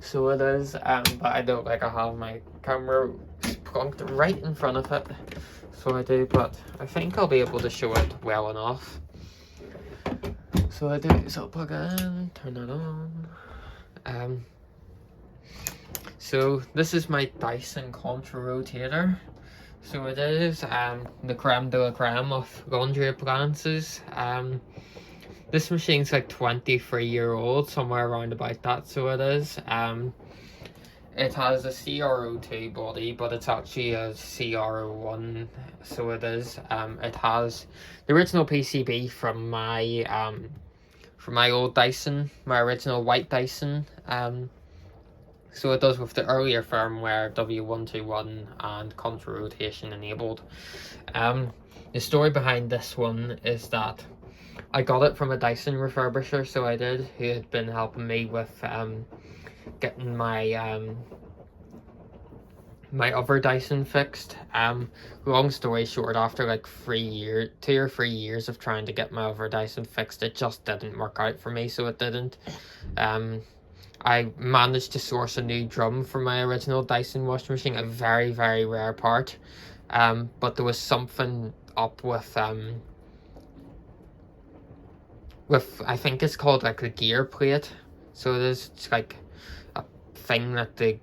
So it is, but I don't I have my camera plunked right in front of it. So I do, but I think I'll be able to show it well enough. So I do, so I'll plug it in, turn it on. So this is my Dyson Contrarotator. So it is the creme de la creme of laundry appliances. This machine's like 23-year-old, somewhere around about that, so it is. It has a CR02 body, but it's actually a CR01, so it is. It has the original PCB from my old Dyson, my original white Dyson. So it does with the earlier firmware W121 and Contrarotation enabled. The story behind this one is that I got it from a Dyson refurbisher, so I did, who had been helping me with getting my my other Dyson fixed. Long story short, after like 2 or 3 years of trying to get my other Dyson fixed, it just didn't work out for me, so it didn't. I managed to source a new drum for my original Dyson washing machine, a very, very rare part. But there was something up with I think it's called like the gear plate. So it's like a thing that the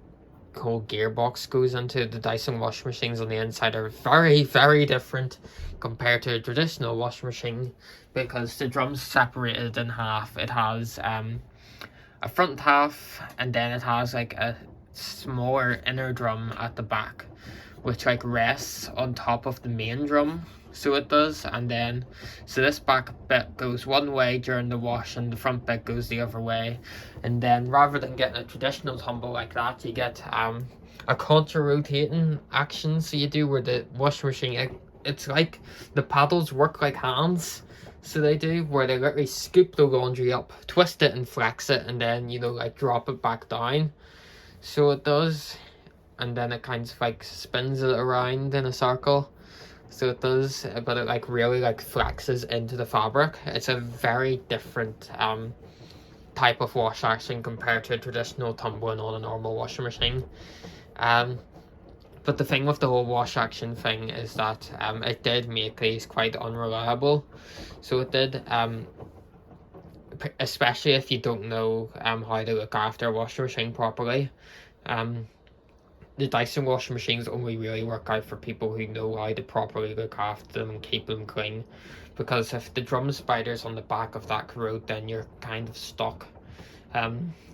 whole gearbox goes into. The Dyson washing machines on the inside are very, very different compared to a traditional washing machine, because the drum's separated in half. It has a front half, and then it has like a smaller inner drum at the back, which like rests on top of the main drum. So it does, and then so this back bit goes one way during the wash and the front bit goes the other way. And then rather than getting a traditional tumble like that, you get a contra-rotating action. So you do where the washing machine, it's like the paddles work like hands. So they do, where they literally scoop the laundry up, twist it and flex it, and then, you know, like drop it back down. So it does, and then it kind of like spins it around in a circle. So it does, but it like really like flexes into the fabric. It's a very different type of wash action compared to a traditional tumbling on a normal washing machine. But the thing with the whole wash action thing is that it did make these quite unreliable. So it did, especially if you don't know how to look after a washing machine properly. The Dyson washing machines only really work out for people who know how to properly look after them and keep them clean. Because if the drum spider's on the back of that corrode, then you're kind of stuck.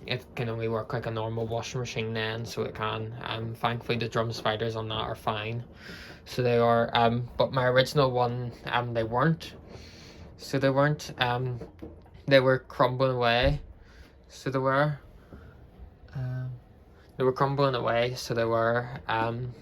It can only work like a normal washing machine then, so it can. Thankfully the drum spiders on that are fine. So they are, but my original one, they weren't. So they weren't, they were crumbling away. So they were crumbling away, so they were, and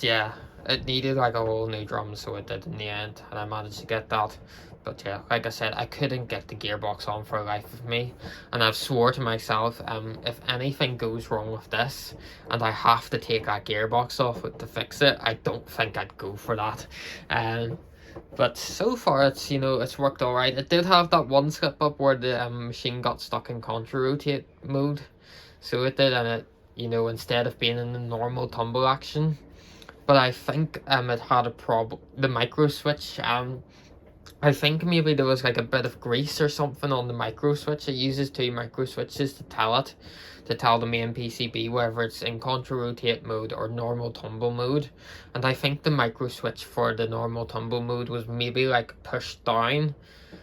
yeah, it needed like a whole new drum, so it did in the end, and I managed to get that. But yeah, like I said, I couldn't get the gearbox on for the life of me, and I've swore to myself, if anything goes wrong with this and I have to take that gearbox off to fix it, I don't think I'd go for that. But so far it's, you know, it's worked alright. It did have that one slip up where the machine got stuck in contra-rotate mode, so it did, and it, you know, instead of being in the normal tumble action. But I think it had a problem, the micro switch, I think maybe there was like a bit of grease or something on the micro switch. It uses 2 micro switches to tell the main PCB whether it's in contra-rotate mode or normal tumble mode. And I think the micro switch for the normal tumble mode was maybe like pushed down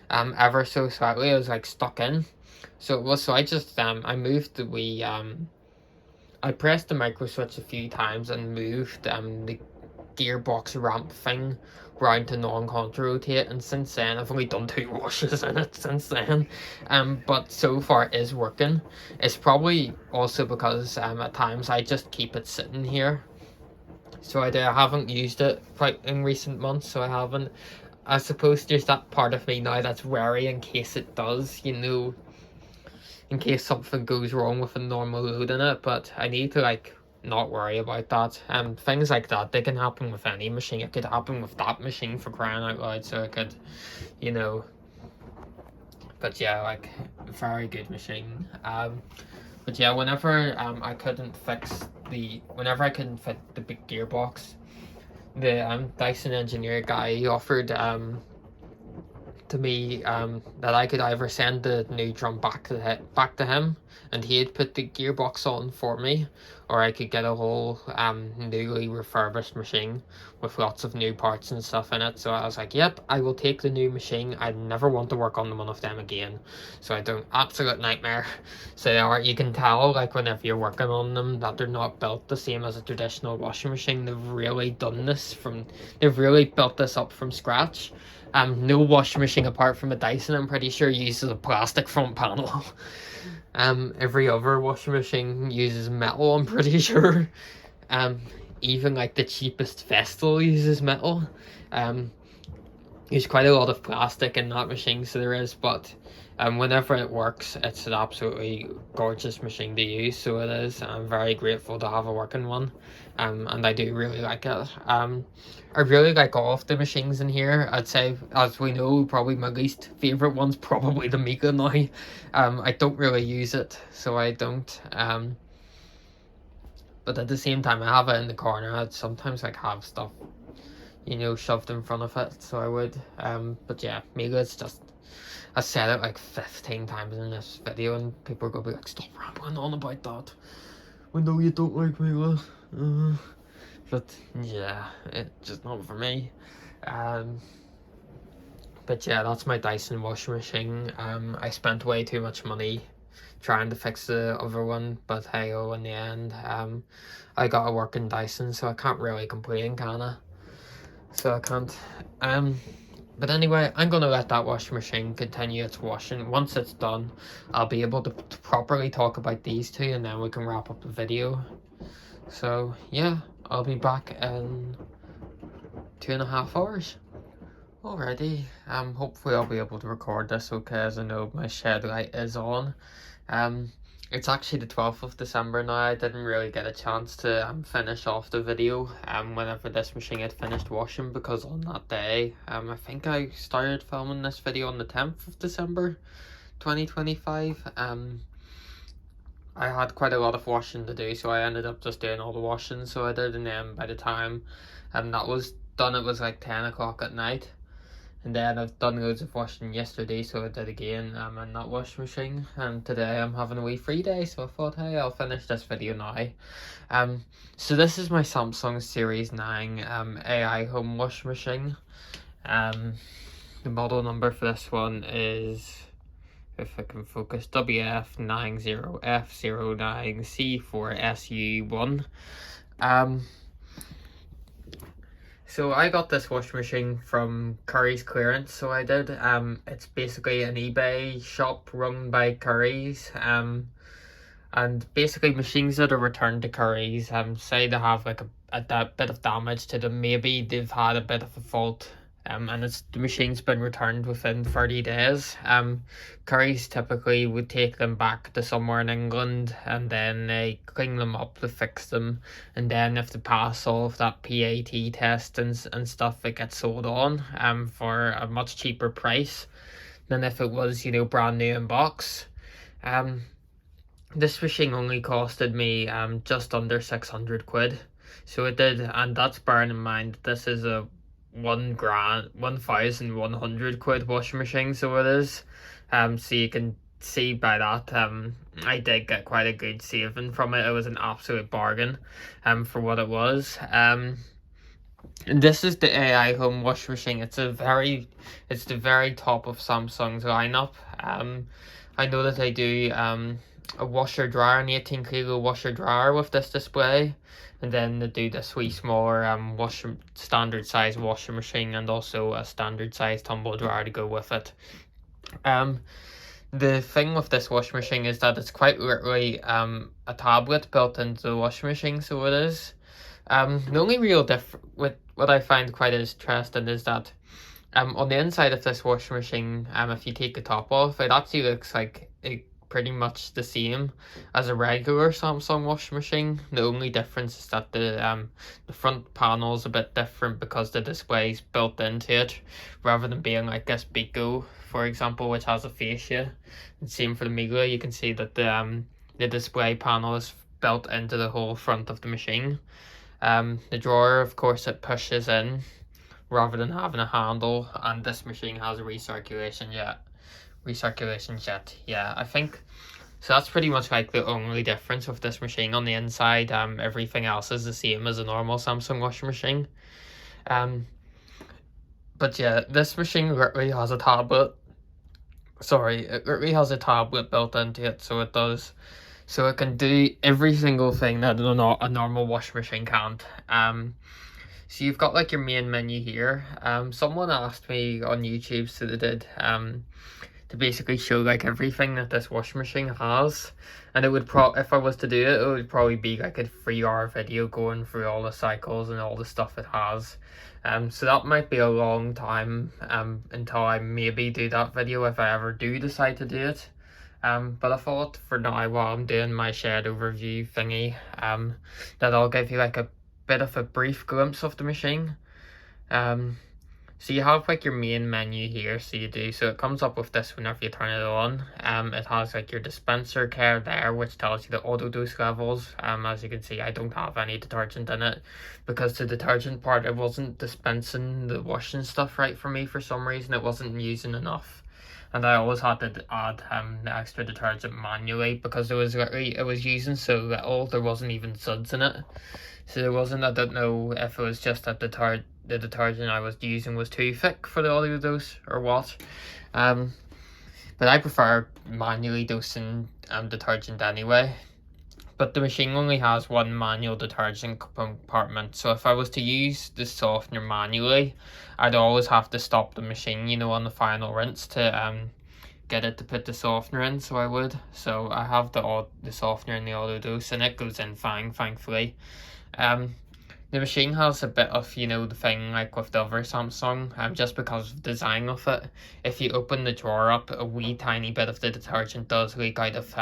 ever so slightly. It was like stuck in. So it was, so I just I moved the wee I pressed the micro switch a few times and moved the gearbox ramp thing round to non-contra-rotate, and since then I've only done 2 washes in it since then, but so far it is working. It's probably also because at times I just keep it sitting here, so I haven't used it quite in recent months, so I haven't. I suppose there's that part of me now that's wary in case it does, you know, in case something goes wrong with a normal load in it, but I need to like not worry about that. Things like that, they can happen with any machine. It could happen with that machine, for crying out loud, so it could, you know. But yeah, like, very good machine. But yeah, whenever I couldn't fit the big gearbox, the Dyson engineer guy offered to me that I could either send the new drum back to him and he'd put the gearbox on for me, or I could get a whole newly refurbished machine with lots of new parts and stuff in it. So I was like, yep, I will take the new machine. I never want to work on one of them again. So I don't, absolute nightmare. So they are, you can tell like whenever you're working on them that they're not built the same as a traditional washing machine. They've really done this they've really built this up from scratch. No washing machine apart from a Dyson, I'm pretty sure, uses a plastic front panel. Every other washing machine uses metal, I'm pretty sure. Even like the cheapest Vestal uses metal. There's quite a lot of plastic in that machine, so there is, but whenever it works, it's an absolutely gorgeous machine to use, so it is. I'm very grateful to have a working one, and I do really like it. I really like all of the machines in here. I'd say, as we know, probably my least favourite one's probably the Miele now. I don't really use it, so I don't. But at the same time, I have it in the corner. I'd sometimes like have stuff, you know, shoved in front of it, so I would. But yeah, Miele, it's just, I said it like 15 times in this video, and people are gonna be like, stop rambling on about that. We know you don't like Miele. But yeah, it's just not for me. But yeah, that's my Dyson washing machine. I spent way too much money trying to fix the other one, but hey oh, in the end, I got a working Dyson, so I can't really complain, can I? So I can't. But anyway, I'm gonna let that washing machine continue its washing. Once it's done, I'll be able to properly talk about these two, and then we can wrap up the video. So yeah, I'll be back in 2.5 hours. Alrighty, hopefully I'll be able to record this okay, as I know my shed light is on. It's actually the 12th of December now. I didn't really get a chance to finish off the video whenever this machine had finished washing, because on that day, I think I started filming this video on the 10th of December 2025. I had quite a lot of washing to do, so I ended up just doing all the washing, so I did, and then by the time that was done, it was like 10 o'clock at night. And then I've done loads of washing yesterday, so I did again in that washing machine. And today I'm having a wee free day, so I thought, hey, I'll finish this video now. So this is my Samsung Series 9 AI home washing machine. The model number for this one is, if I can focus, WF90F09C4SU1. So I got this washing machine from Curry's Clearance, so I did. It's basically an eBay shop run by Curry's, and basically machines that are returned to Curry's, say they have like a bit of damage to them, maybe they've had a bit of a fault, and the machine's been returned within 30 days. Curry's typically would take them back to somewhere in England, and then they clean them up to fix them, and then if they pass all of that PAT test and stuff, it gets sold on for a much cheaper price than if it was, you know, brand new in box. This machine only costed me just under 600 quid, so it did, and that's bearing in mind this is a 1,100 quid washing machine, so it is. So you can see by that, I did get quite a good saving from it. It was an absolute bargain for what it was. And this is the AI home washing machine. It's the very top of Samsung's lineup. I know that they do a washer dryer, an 18 kilo washer dryer with this display, and then they do this wee smaller standard size washing machine, and also a standard size tumble dryer to go with it. The thing with this washing machine is that it's quite literally a tablet built into the washing machine, so it is. The only real with what I find quite interesting is that on the inside of this washing machine, if you take the top off, it actually looks like pretty much the same as a regular Samsung washing machine. The only difference is that the front panel is a bit different because the display is built into it, rather than being like this Bico, for example, which has a fascia. And same for the Miele, you can see that the display panel is built into the whole front of the machine. The drawer, of course, it pushes in rather than having a handle, and this machine has a recirculation jet. Yeah, I think so. That's pretty much like the only difference with this machine. On the inside, everything else is the same as a normal Samsung washing machine. But yeah, this machine literally has a tablet. Sorry, it literally has a tablet built into it, so it does. So it can do every single thing that a normal washing machine can't. So you've got like your main menu here. Someone asked me on YouTube, so they did, to basically show like everything that this washing machine has, and it would if I was to do it, it would probably be like a 3-hour video going through all the cycles and all the stuff it has. So that might be a long time until I maybe do that video, if I ever do decide to do it. But I thought for now, while I'm doing my shared overview thingy, that I'll give you like a bit of a brief glimpse of the machine. So you have like your main menu here, so it comes up with this whenever you turn it on. It has like your dispenser care there, which tells you the auto dose levels. As you can see, I don't have any detergent in it, because the detergent part, it wasn't dispensing the washing stuff right for me for some reason. It wasn't using enough, and I always had to add the extra detergent manually, because it was using so little. There wasn't even suds in it, so there wasn't. I don't know if it was just that the detergent I was using was too thick for the auto dose or what. But I prefer manually dosing detergent anyway. But the machine only has one manual detergent compartment, so if I was to use the softener manually, I'd always have to stop the machine, you know, on the final rinse to get it to put the softener in. So I have the softener in the auto dose, and it goes in fine, thankfully. The machine has a bit of, you know, the thing like with the other Samsung, just because of the design of it. If you open the drawer up, a wee tiny bit of the detergent does leak out of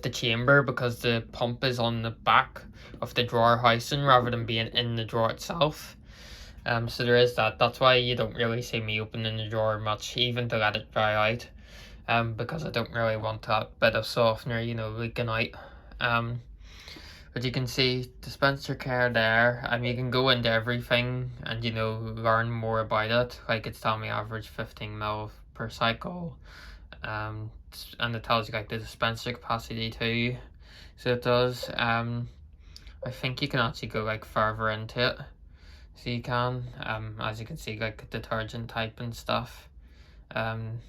the chamber, because the pump is on the back of the drawer housing rather than being in the drawer itself. So there is that. That's why you don't really see me opening the drawer much, even to let it dry out, because I don't really want that bit of softener, you know, leaking out. But you can see dispenser care there. You can go into everything and, you know, learn more about it. Like, it's telling me average 15 ml per cycle. And it tells you like the dispenser capacity too. So it does. I think you can actually go like further into it. So you can, as you can see, like detergent type and stuff. And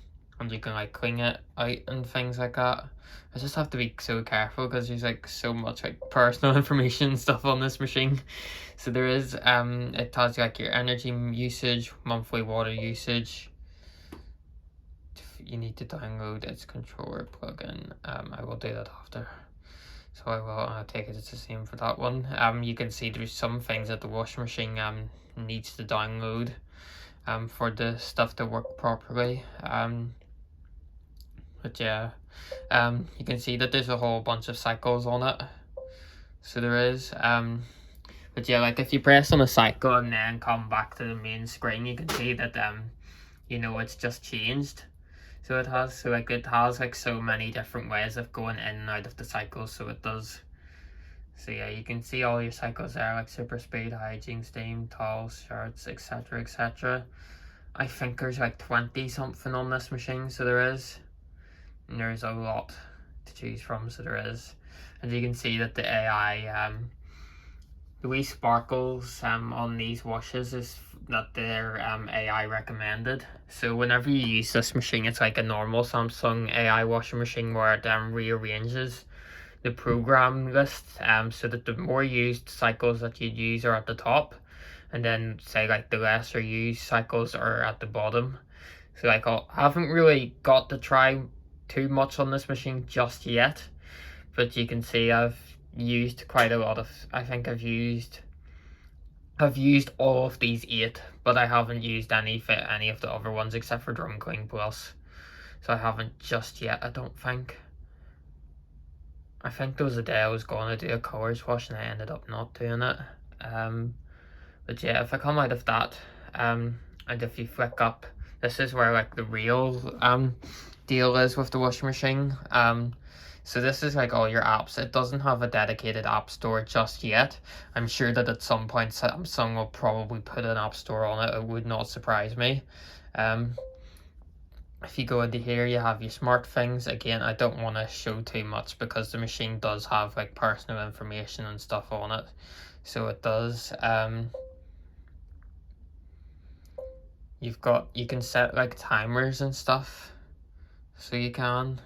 you can like clean it out and things like that. I just have to be so careful, because there's like so much like personal information and stuff on this machine. So there is, it tells you like your energy usage, monthly water usage. You need to download its controller plugin. I will do that after. So I will take it as the same for that one. You can see there's some things that the washing machine needs to download for the stuff to work properly. But yeah, you can see that there's a whole bunch of cycles on it. So there is. But yeah, like if you press on a cycle and then come back to the main screen, you can see that you know, it's just changed. So it has like so many different ways of going in and out of the cycles, so it does. So yeah, you can see all your cycles there, like super speed, hygiene, steam, towels, shirts, etc, etc. I think there's like 20 something on this machine, so there is. And there's a lot to choose from, so there is. And you can see that the AI, the wee sparkles on these washes is that they're AI recommended. So whenever you use this machine, it's like a normal Samsung AI washing machine, where it rearranges the program list, so that the more used cycles that you use are at the top, and then say like the lesser used cycles are at the bottom. So like I haven't really got to try too much on this machine just yet, but you can see I've used quite a lot of, I think I've used all of these 8, but I haven't used any of the other ones except for Drum Clean Plus. So I haven't just yet, I don't think. I think there was a day I was going to do a colours wash and I ended up not doing it. But yeah, if I come out of that, and if you flick up, this is where like the real deal is with the washing machine. So this is like all your apps. It doesn't have a dedicated app store just yet. I'm sure that at some point Samsung will probably put an app store on it. It would not surprise me. If you go into here, you have your smart things. Again, I don't want to show too much because the machine does have like personal information and stuff on it. So it does. You can set like timers and stuff. So you can.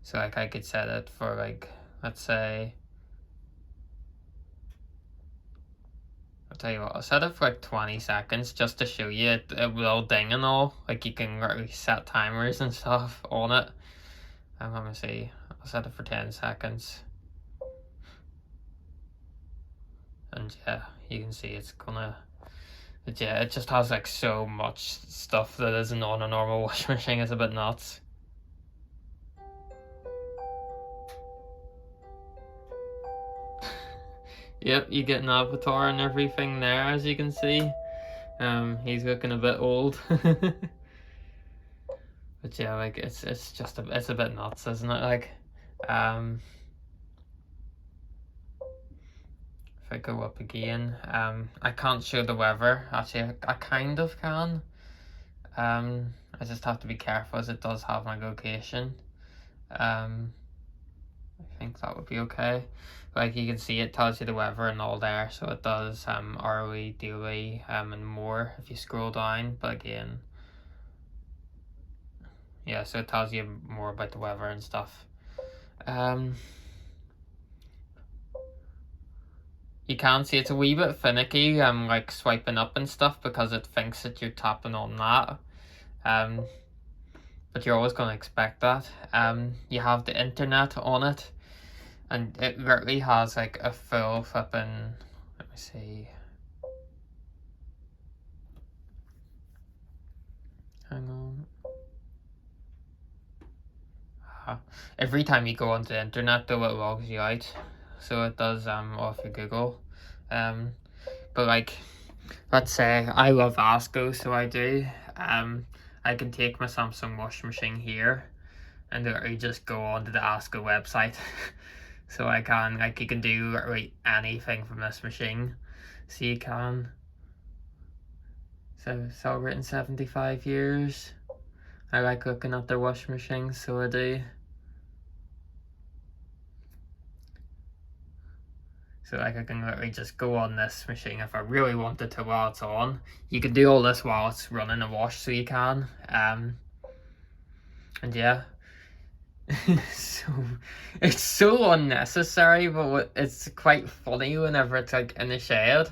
So like I could set it for like, let's say I'll tell you what, I'll set it for like 20 seconds just to show you it will ding and all. Like you can really set timers and stuff on it. Let me see, I'll set it for 10 seconds. And yeah, you can see it's gonna, yeah, it just has like so much stuff that isn't on a normal washing machine. It's a bit nuts. Yep, you get an avatar and everything there, as you can see. He's looking a bit old. But yeah, like it's just it's a bit nuts, isn't it? Like, if I go up again, I can't show the weather. Actually, I kind of can. I just have to be careful as it does have my location. I think that would be okay. Like you can see, it tells you the weather and all there, so it does hourly, daily, and more if you scroll down. But again, yeah, so it tells you more about the weather and stuff. You can see it's a wee bit finicky, like swiping up and stuff, because it thinks that you're tapping on that. But you're always going to expect that. You have the internet on it, and it literally has like a full flipping, let me see. Hang on. Every time you go onto the internet though, it logs you out. So it does off your Google. But like, let's say I love Asko, so I do. I can take my Samsung washing machine here and literally just go onto the Asko website. So I can, like, you can do literally anything from this machine. So you can. So celebrating 75 years. I like looking at their washing machines, so I do. So like I can literally just go on this machine if I really wanted to while it's on. You can do all this while it's running a wash, so you can. And yeah. So it's so unnecessary, but it's quite funny whenever it's like in the shed.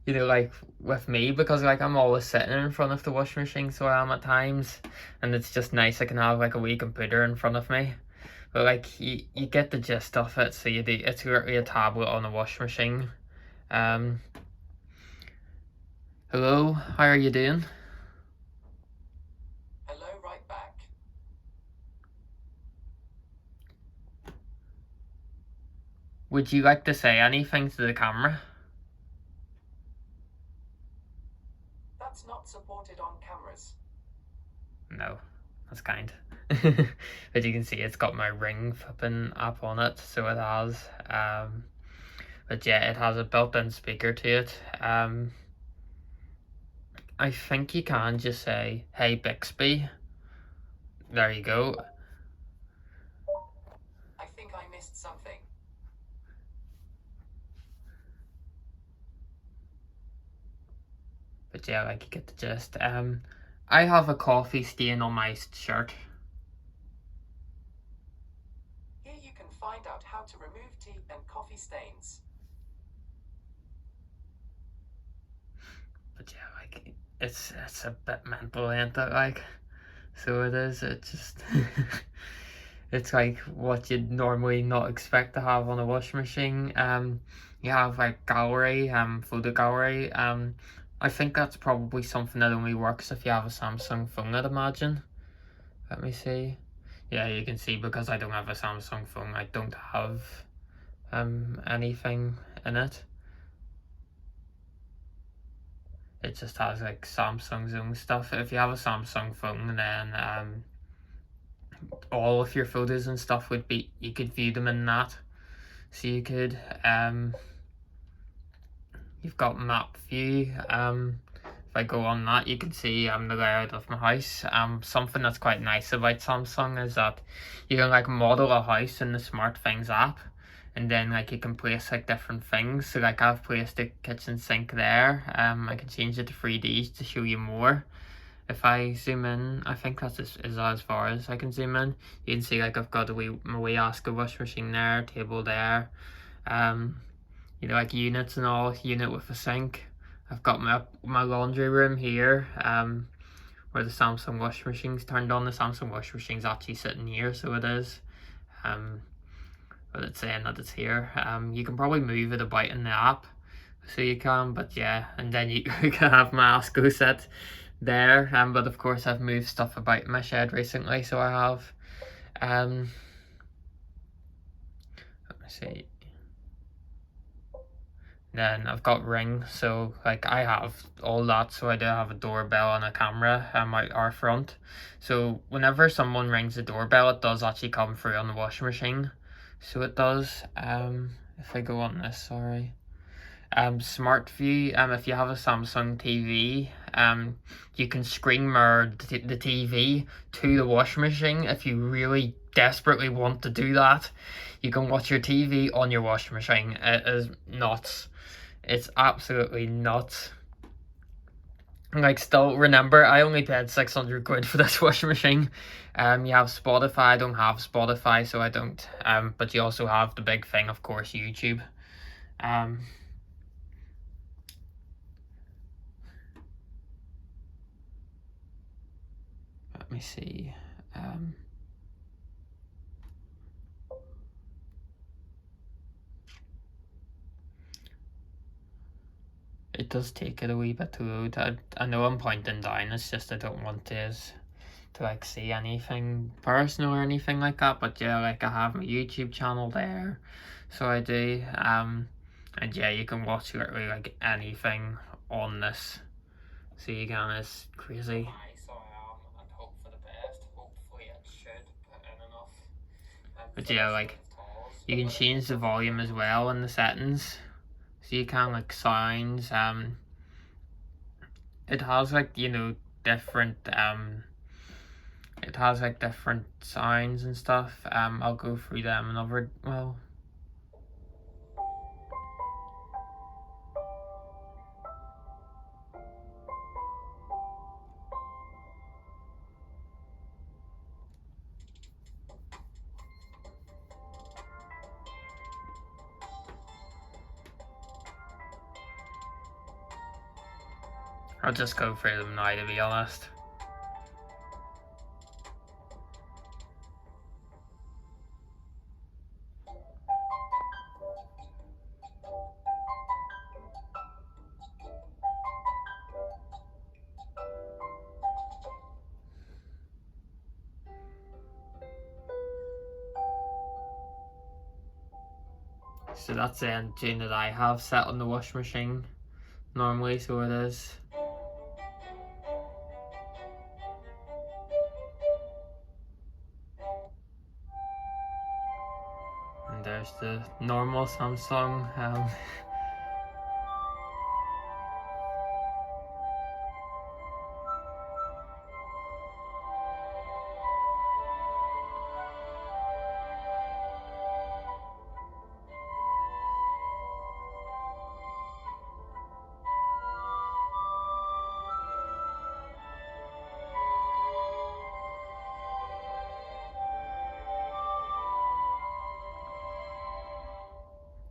You know, like with me, because like I'm always sitting in front of the washing machine, so I am at times. And it's just nice, I can have like a wee computer in front of me. But like you get the gist of it. So you do, it's literally a tablet on a washing machine. Hello, how are you doing? Hello, right back. Would you like to say anything to the camera? That's not supported on cameras. No, that's kind. As you can see, it's got my Ring flipping app on it, so it has. But yeah, it has a built-in speaker to it. I think you can just say, "Hey Bixby." There you go. I think I missed something. But yeah, like you get the gist. I have a coffee stain on my shirt. Here you can find out how to remove tea and coffee stains. But yeah, like it's a bit mental, ain't it? Like, so it is. It just it's like what you'd normally not expect to have on a washing machine. You have like gallery, photo gallery. I think that's probably something that only works if you have a Samsung phone, I'd imagine. Let me see. Yeah, you can see, because I don't have a Samsung phone, I don't have anything in it. It just has like Samsung's own stuff. If you have a Samsung phone, then all of your photos and stuff would be, you could view them in that. So you could, you've got map view. If I go on that, you can see the layout of my house. Something that's quite nice about Samsung is that you can like model a house in the Smart Things app, and then like you can place like different things. So like I've placed a kitchen sink there. I can change it to 3D to show you more. If I zoom in, I think that's is as far as I can zoom in. You can see like I've got my wee Asko washing machine there, table there. you know, like units and all, unit with a sink. I've got my laundry room here, where the Samsung washing machine's turned on. The Samsung washing machine's actually sitting here, so it is. But it's saying that it's here. You can probably move it about in the app, so you can, but yeah, and then you can have my Asko set there. But of course I've moved stuff about in my shed recently, so I have. Let me see. Then I've got Ring, so like I have all that, so I do have a doorbell and a camera out our front. So whenever someone rings the doorbell, it does actually come through on the washing machine. So it does. If I go on this, sorry. Smart View, if you have a Samsung TV, you can screen mirror the TV to the washing machine if you really desperately want to do that. You can watch your TV on your washing machine. It is nuts. It's absolutely nuts. Like, still, remember, I only paid 600 quid for this washing machine. You have Spotify. I don't have Spotify, so I don't. But you also have the big thing, of course, YouTube. Let me see. It does take it a wee bit to load. I know I'm pointing down, it's just I don't want to like see anything personal or anything like that, but yeah, like I have my YouTube channel there, so I do, and yeah, you can watch literally like anything on this, so you can, it's crazy. So and hope for the best. Hopefully it should put in enough. But yeah, like, you can change the volume as well in the settings. So you can, like, sounds, it has, like, you know, different, it has, like, different sounds and stuff. I'll go through them another, well, I'll just go through them now, to be honest. So that's the engine that I have set on the washing machine normally, so it is. And there's the normal Samsung.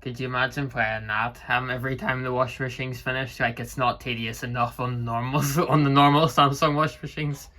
Could you imagine playing that every time the washing machine's finished? Like, it's not tedious enough on the normal Samsung washing machines.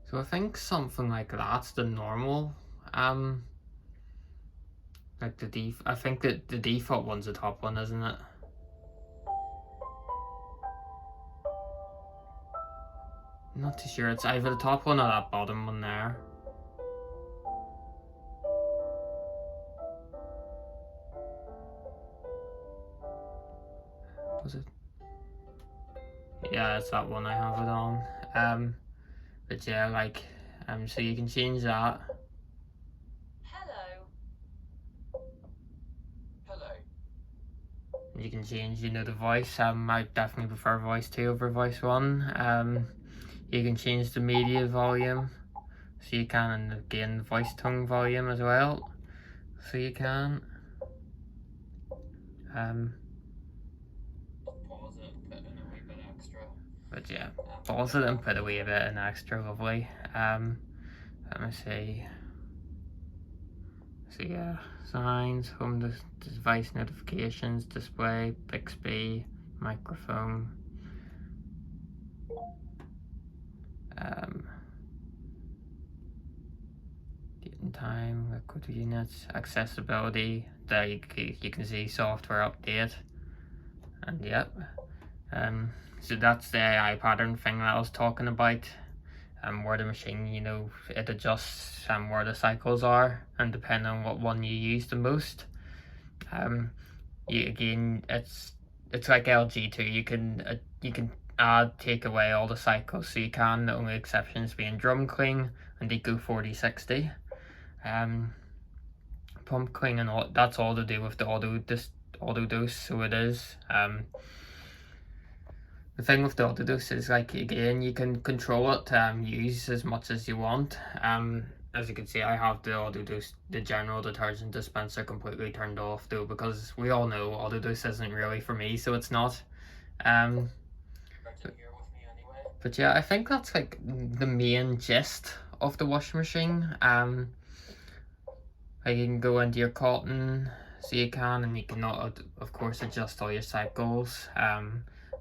So I think something like that's the normal Like I think that the default one's the top one, isn't it? Not too sure. It's either the top one or that bottom one there. Was it? Yeah, it's that one I have it on. But yeah, like, so you can change that. Hello. You can change, you know, the voice. I definitely prefer voice 2 over voice 1. You can change the media volume, so you can, and again, the voice tone volume as well, so you can. Pause it and put in a wee bit extra. But yeah, pause it and put a wee bit in extra, lovely. Let me see. So yeah, signs, home device notifications, display, Bixby, microphone. Date and time, liquid units, accessibility. There you can see software update. And yep. So that's the AI pattern thing that I was talking about. Where the machine, you know, it adjusts where the cycles are, and depending on what one you use the most. Again, it's like LG too. You can add, take away all the cycles, so you can. The only exceptions being drum clean and Eco 4060. Pump clean and all. That's all to do with the auto dose. So it is. The thing with the auto dose is, like, again, you can control it to use as much as you want. As you can see, I have the auto dose, the general detergent dispenser, completely turned off though, because we all know auto dose isn't really for me, so it's not. But yeah, I think that's like the main gist of the washing machine. You can go into your cotton, so you can, and you can, of course, adjust all your cycles.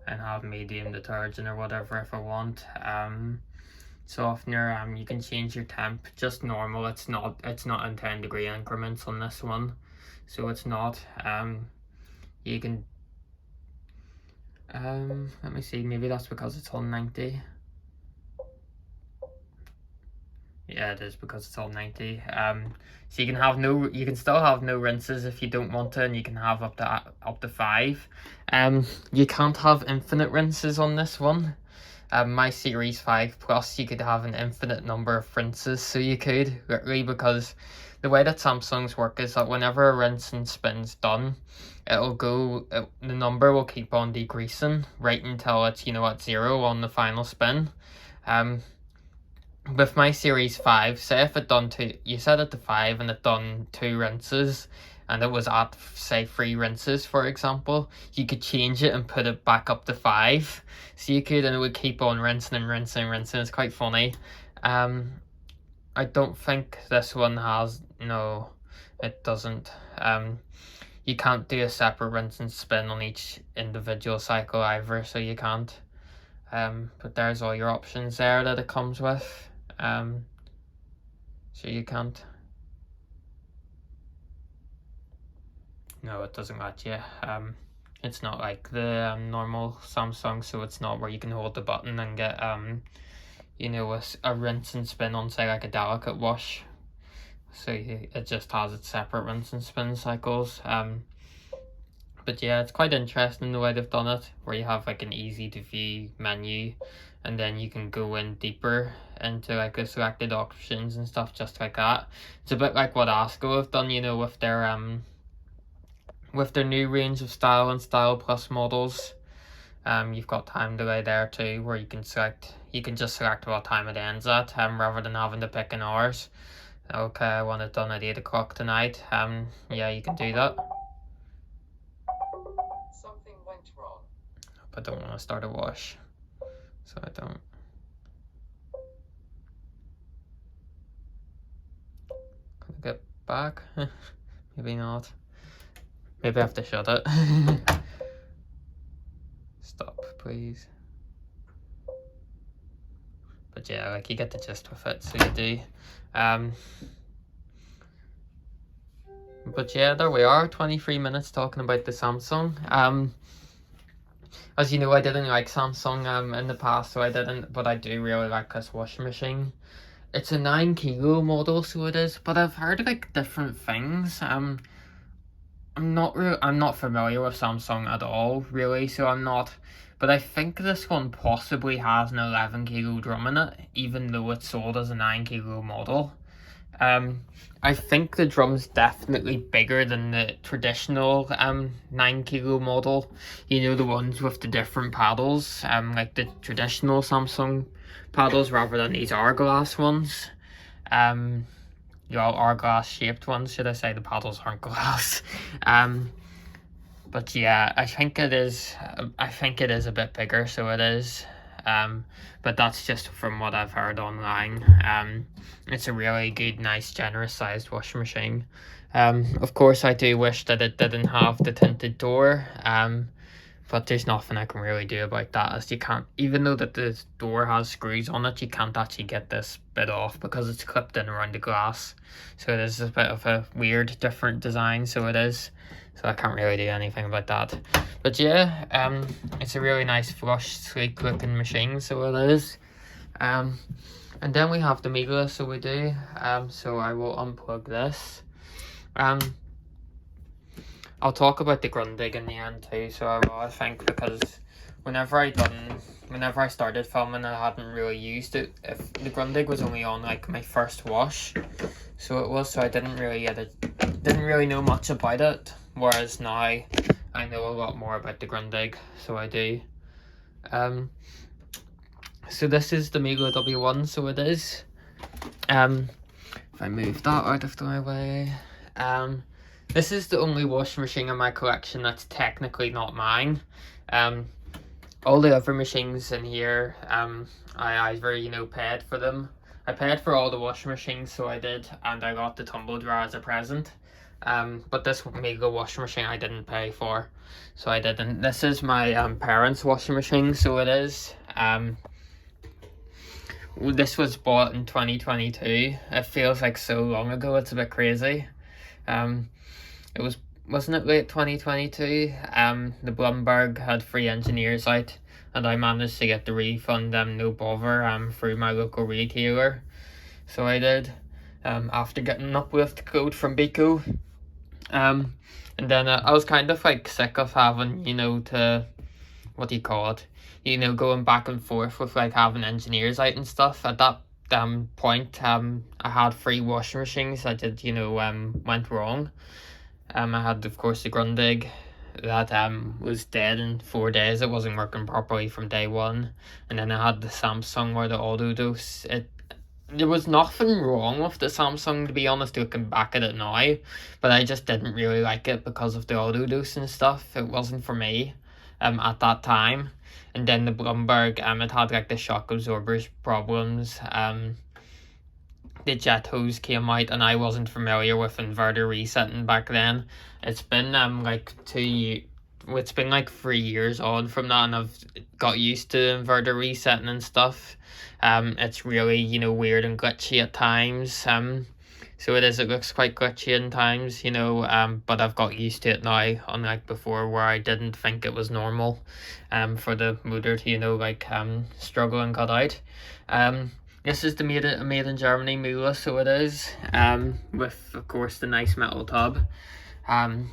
And have medium detergent or whatever if I want. Softener, you can change your temp, just normal. It's not in 10-degree increments on this one, so it's not. You can, let me see, maybe that's because it's on 90. Yeah, it is because it's all 90. So you can still have no rinses if you don't want to, and you can have up to 5. You can't have infinite rinses on this one. My Series 5 Plus, you could have an infinite number of rinses, so you could, literally, because the way that Samsung's work is that whenever a rinse and spin's done, the number will keep on decreasing right until it's, you know, at 0 on the final spin. With my Series 5, say if it done you set it to 5 and it done 2 rinses, and it was at, say, 3 rinses, for example, you could change it and put it back up to 5. So you could, and it would keep on rinsing and rinsing and rinsing. It's quite funny. I don't think this one has, no, it doesn't. You can't do a separate rinse and spin on each individual cycle either, so you can't. But there's all your options there that it comes with. So you can't. No, it doesn't let you. It's not like the normal Samsung, so it's not where you can hold the button and get you know, a rinse and spin on, say, like a delicate wash. So it just has its separate rinse and spin cycles. But yeah, it's quite interesting the way they've done it, where you have like an easy to view menu, and then you can go in deeper into like the selected options and stuff just like that. It's a bit like what Asko have done, you know, with their new range of Style and Style Plus models. You've got time delay there too, where you can just select what time it ends at, rather than having to pick an hours. Okay, I want it done at 8 o'clock tonight. Yeah, you can do that. Something went wrong. I don't want to start a wash, so I don't. Can I get back? Maybe not. Maybe I have to shut it. Stop, please. But yeah, like, you get the gist with it, so you do. But yeah, there we are, 23 minutes talking about the Samsung. As you know, I didn't like Samsung in the past, so I didn't, but I do really like this washing machine. It's a 9 kilo model, so it is, but I've heard like different things. I'm not familiar with Samsung at all, really, so I'm not. But I think this one possibly has an 11 kilo drum in it, even though it's sold as a 9 kilo model. I think the drum's definitely bigger than the traditional 9 kilo model. You know, the ones with the different paddles, like the traditional Samsung paddles rather than these hourglass ones. Hourglass shaped ones, should I say. The paddles aren't glass. But yeah, I think it is a bit bigger, so it is. But that's just from what I've heard online. It's a really good, nice, generous sized washing machine. Of course, I do wish that it didn't have the tinted door. But there's nothing I can really do about that, as you can't, even though that the door has screws on it, you can't actually get this bit off because it's clipped in around the glass. So it is a bit of a weird, different design, so it is. So I can't really do anything about that. But yeah, it's a really nice, flush, sleek looking machine, so it is. And then we have the Miele, so we do. So I will unplug this. I'll talk about the grundig in the end too, so I will, I think, because whenever I started filming, I hadn't really used it. If the grundig was only on like my first wash, so it was, so I didn't really know much about it. Whereas now I know a lot more about the grundig, so I do. So this is the Miele W1, so it is. If I move that out of my way, this is the only washing machine in my collection that's technically not mine. All the other machines in here, I either, you know, paid for them. I paid for all the washing machines, so I did, and I got the tumble dryer as a present. But this Miele washing machine I didn't pay for, so I didn't. This is my parents' washing machine, so it is. This was bought in 2022. It feels like so long ago, it's a bit crazy. Wasn't it late 2022? The Bloomberg had free engineers out, and I managed to get the refund, no bother, through my local retailer. So I did, after getting an uplift code from Bico. And then I was kind of like sick of having, you know, what do you call it? You know, going back and forth with like having engineers out and stuff. At that point, I had 3 washing machines that did, you know, went wrong. I had, of course, the grundig that was dead in 4 days. It wasn't working properly from day one. And then I had the Samsung where the auto dose, there was nothing wrong with the Samsung, to be honest, looking back at it now, but I just didn't really like it because of the auto dose and stuff. It wasn't for me at that time. And then the Bloomberg, it had like the shock absorbers problems. The jet hose came out, and I wasn't familiar with inverter resetting back then. It's been like 2 years. It's been like 3 years on from that, and I've got used to inverter resetting and stuff. It's really, you know, weird and glitchy at times. So it looks quite glitchy in times, you know, but I've got used to it now, unlike before where I didn't think it was normal for the motor to, you know, like struggle and cut out. This is the made in Germany Miele, so it is, with, of course, the nice metal tub. I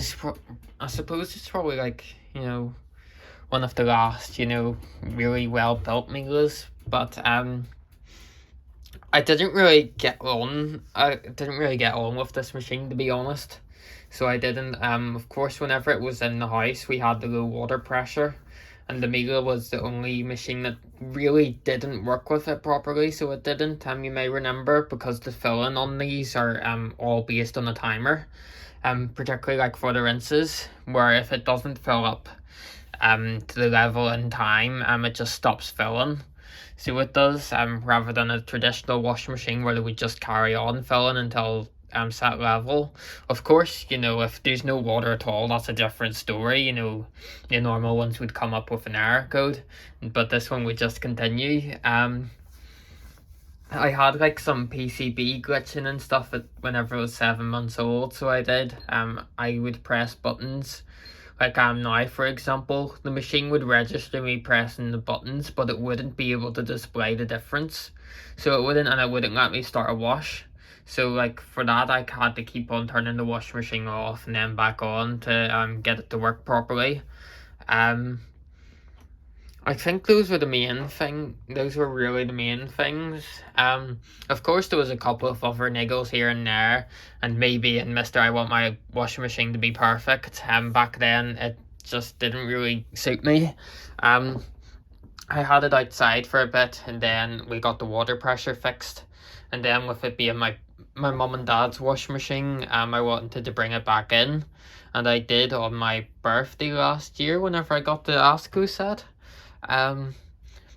suppose it's probably like, you know, one of the last, you know, really well built Mieles, but I didn't really get on with this machine, to be honest. So I didn't. Of course, whenever it was in the house, we had the low water pressure, and the Miele was the only machine that really didn't work with it properly, so it didn't. You may remember, because the filling on these are all based on a timer, particularly like for the rinses, where if it doesn't fill up to the level in time, it just stops filling. So it does, rather than a traditional washing machine where they would just carry on filling until set level. Of course, you know, if there's no water at all, that's a different story. You know, the normal ones would come up with an error code, but this one would just continue. I had like some PCB glitching and stuff whenever I was 7 months old, so I would press buttons. Like now, for example, the machine would register me pressing the buttons, but it wouldn't be able to display the difference. So it wouldn't let me start a wash. So like for that, I had to keep on turning the washing machine off and then back on to get it to work properly. I think those were really the main things. Of course there was a couple of other niggles here and there, and maybe in Mr. I want my washing machine to be perfect. Back then it just didn't really suit me. I had it outside for a bit, and then we got the water pressure fixed, and then with it being my mum and dad's washing machine, I wanted to bring it back in, and I did on my birthday last year whenever I got the Asko set.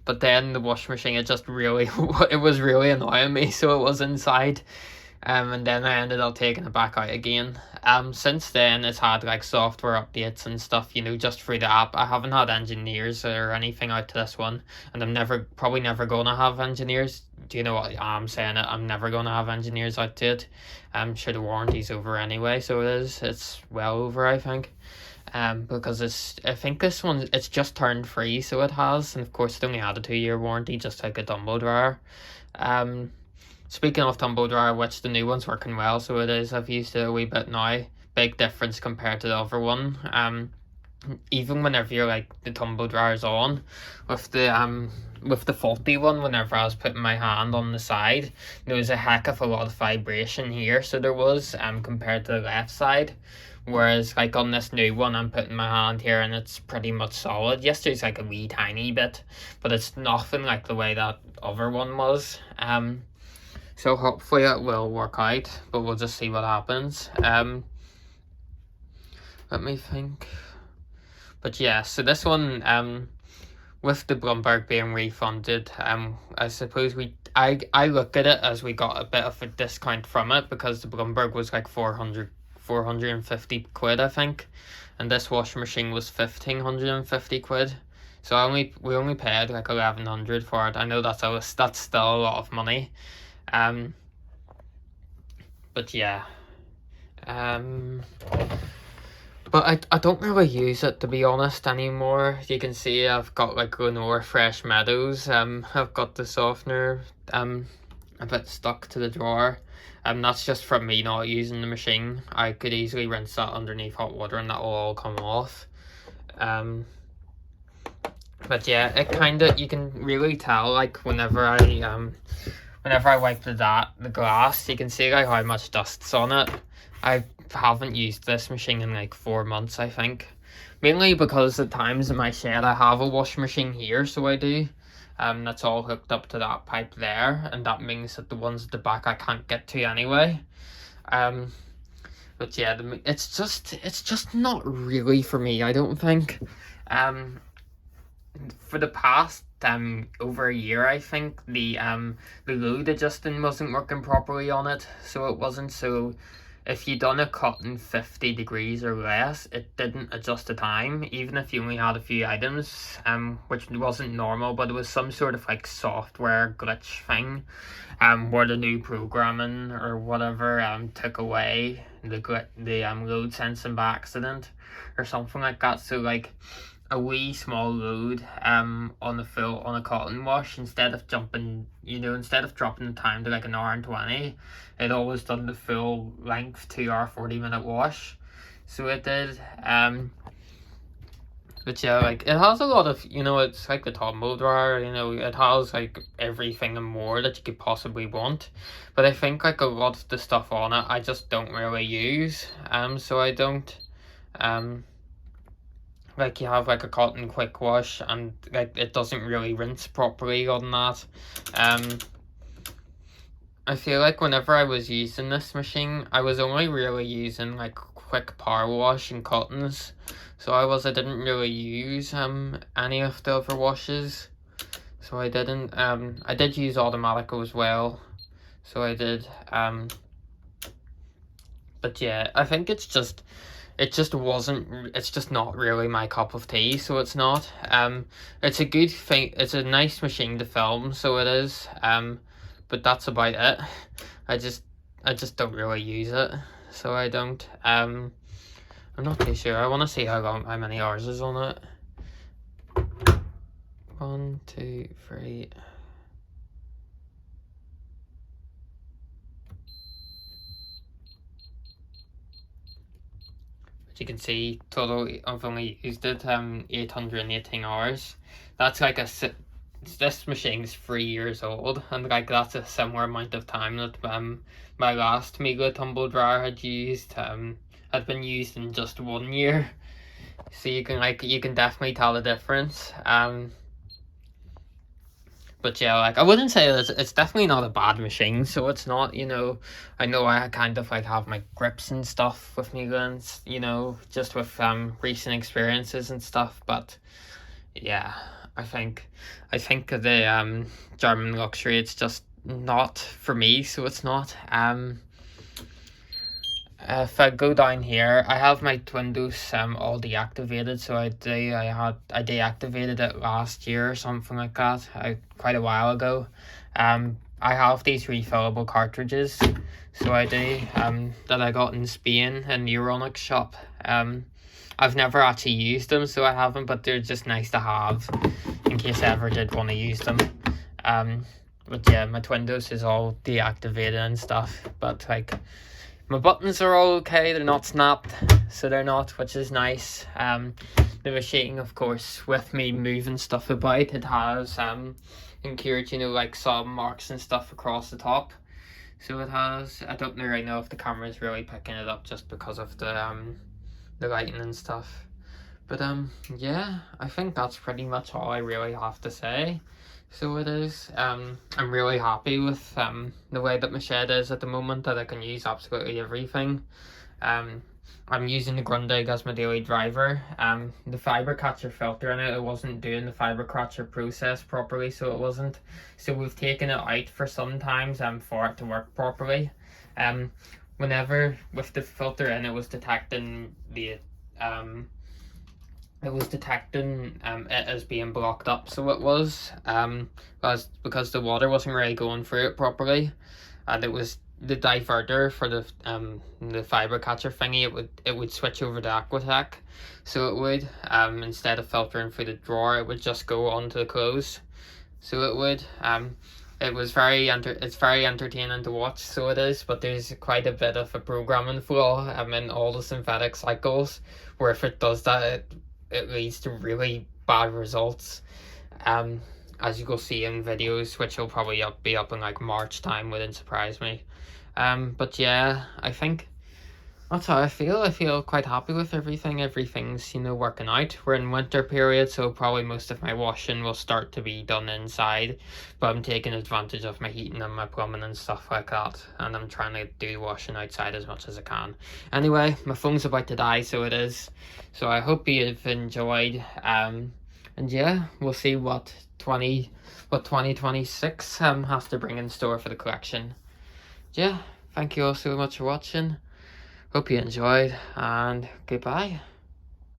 But then the washing machine, it was really annoying me, so it was inside. And then I ended up taking it back out again. Since then it's had like software updates and stuff, just through the app. I haven't had engineers or anything out to this one, and I'm probably never gonna have engineers. Do you know what I'm saying? I'm never gonna have engineers out to it. Sure, the warranty's over anyway, so it's well over, I think. Because I think this one, it's just turned free, so it has, and of course it only had a 2-year warranty, just like a tumble dryer. Speaking of tumble dryer, which the new one's working well, so it is. I've used it a wee bit now. Big difference compared to the other one. Even whenever you're like the tumble dryer's on, with the faulty one, whenever I was putting my hand on the side, there was a heck of a lot of vibration here, so there was, compared to the left side. Whereas like on this new one, I'm putting my hand here and it's pretty much solid. Yes, there's like a wee tiny bit, but it's nothing like the way that other one was. So hopefully it will work out, but we'll just see what happens. Let me think. But yeah, so this one, with the Blumberg being refunded, I suppose I look at it as we got a bit of a discount from it, because the Blumberg was like 450 quid, I think, and this washing machine was 1550 quid. So we only paid like 1100 for it. I know that's still a lot of money. But yeah. But I don't really use it, to be honest, anymore. You can see I've got like Lenore Fresh Meadows. I've got the softener a bit stuck to the drawer. That's just from me not using the machine. I could easily rinse that underneath hot water and that will all come off. But yeah, you can really tell, like whenever I wipe the glass, you can see like how much dust's on it. I haven't used this machine in like 4 months, I think. Mainly because at times in my shed I have a washing machine here, so I do. That's all hooked up to that pipe there, and that means that the ones at the back I can't get to anyway. But yeah, it's just not really for me, I don't think. For the past over a year, I think the load adjusting wasn't working properly on it, so it wasn't. So if you done a cut in 50 degrees or less, it didn't adjust the time, even if you only had a few items, which wasn't normal, but it was some sort of like software glitch thing, where the new programming or whatever took away the load sensing by accident or something like that. So like a wee small load on a cotton wash, instead of dropping the time to like an hour and 20, it always done the full length 2 hour 40-minute wash. So it did. But yeah, like it has a lot of, it's like the tumble dryer, it has like everything and more that you could possibly want. But I think like a lot of the stuff on it I just don't really use. So I don't. Like you have like a cotton quick wash, and like it doesn't really rinse properly on that. I feel like whenever I was using this machine, I was only really using like quick power wash and cottons, so I didn't really use any of the other washes. So I didn't. I did use Automatica as well, so I did. But yeah, I think it's just not really my cup of tea, so it's not. It's a good thing, it's a nice machine to film, so it is. but that's about it. I just don't really use it, so I don't. I'm not too sure. I want to see how many hours is on it. 1, 2, 3. As you can see, total I've only used it 818 hours. That's like this machine's 3 years old, and like that's a similar amount of time that my last Miele tumble dryer had been used in just 1 year. So you can definitely tell the difference. But yeah, like I wouldn't say it's definitely not a bad machine. So it's not, you know I kind of like have my grips and stuff with me guns, just with recent experiences and stuff. But yeah, I think the German luxury, it's just not for me. So it's not. If I go down here, I have my windows all deactivated. So I deactivated it last year or something like that, quite a while ago. I have these refillable cartridges, so I do, that I got in Spain in the Euronics shop. I've never actually used them, so I haven't, but they're just nice to have in case I ever did want to use them. But yeah, my Windows is all deactivated and stuff, but like my buttons are all okay. They're not snapped, so they're not, which is nice. The machine, of course, with me moving stuff about, it has incurred, like some marks and stuff across the top. So it has. I don't really know if the camera is really picking it up just because of the lighting and stuff. But yeah, I think that's pretty much all I really have to say. So it is. I'm really happy with the way that my shed is at the moment, that I can use absolutely everything. I'm using the Grundig as my daily driver. The Fibercatcher filter in it wasn't doing the Fibercatcher process properly, so it wasn't. So we've taken it out for some times for it to work properly. Whenever with the filter in, it was detecting it as being blocked up, so it was because the water wasn't really going through it properly, and it was the diverter for the Fibercatcher thingy. It would switch over to Aquatech, so it would instead of filtering through the drawer, it would just go onto the clothes. So it would it's very entertaining to watch, so it is, but there's quite a bit of a programming flaw in all the synthetic cycles, where if it does that, it leads to really bad results, as you will see in videos, which will probably be up in like March time. Wouldn't surprise me. But yeah, I think that's how I feel. I feel quite happy with everything. Everything's, working out. We're in winter period, so probably most of my washing will start to be done inside, but I'm taking advantage of my heating and my plumbing and stuff like that, and I'm trying to do washing outside as much as I can. Anyway, my phone's about to die, so it is. So I hope you've enjoyed, and yeah, we'll see what 2026 has to bring in store for the collection. Yeah, thank you all so much for watching. Hope you enjoyed, and goodbye.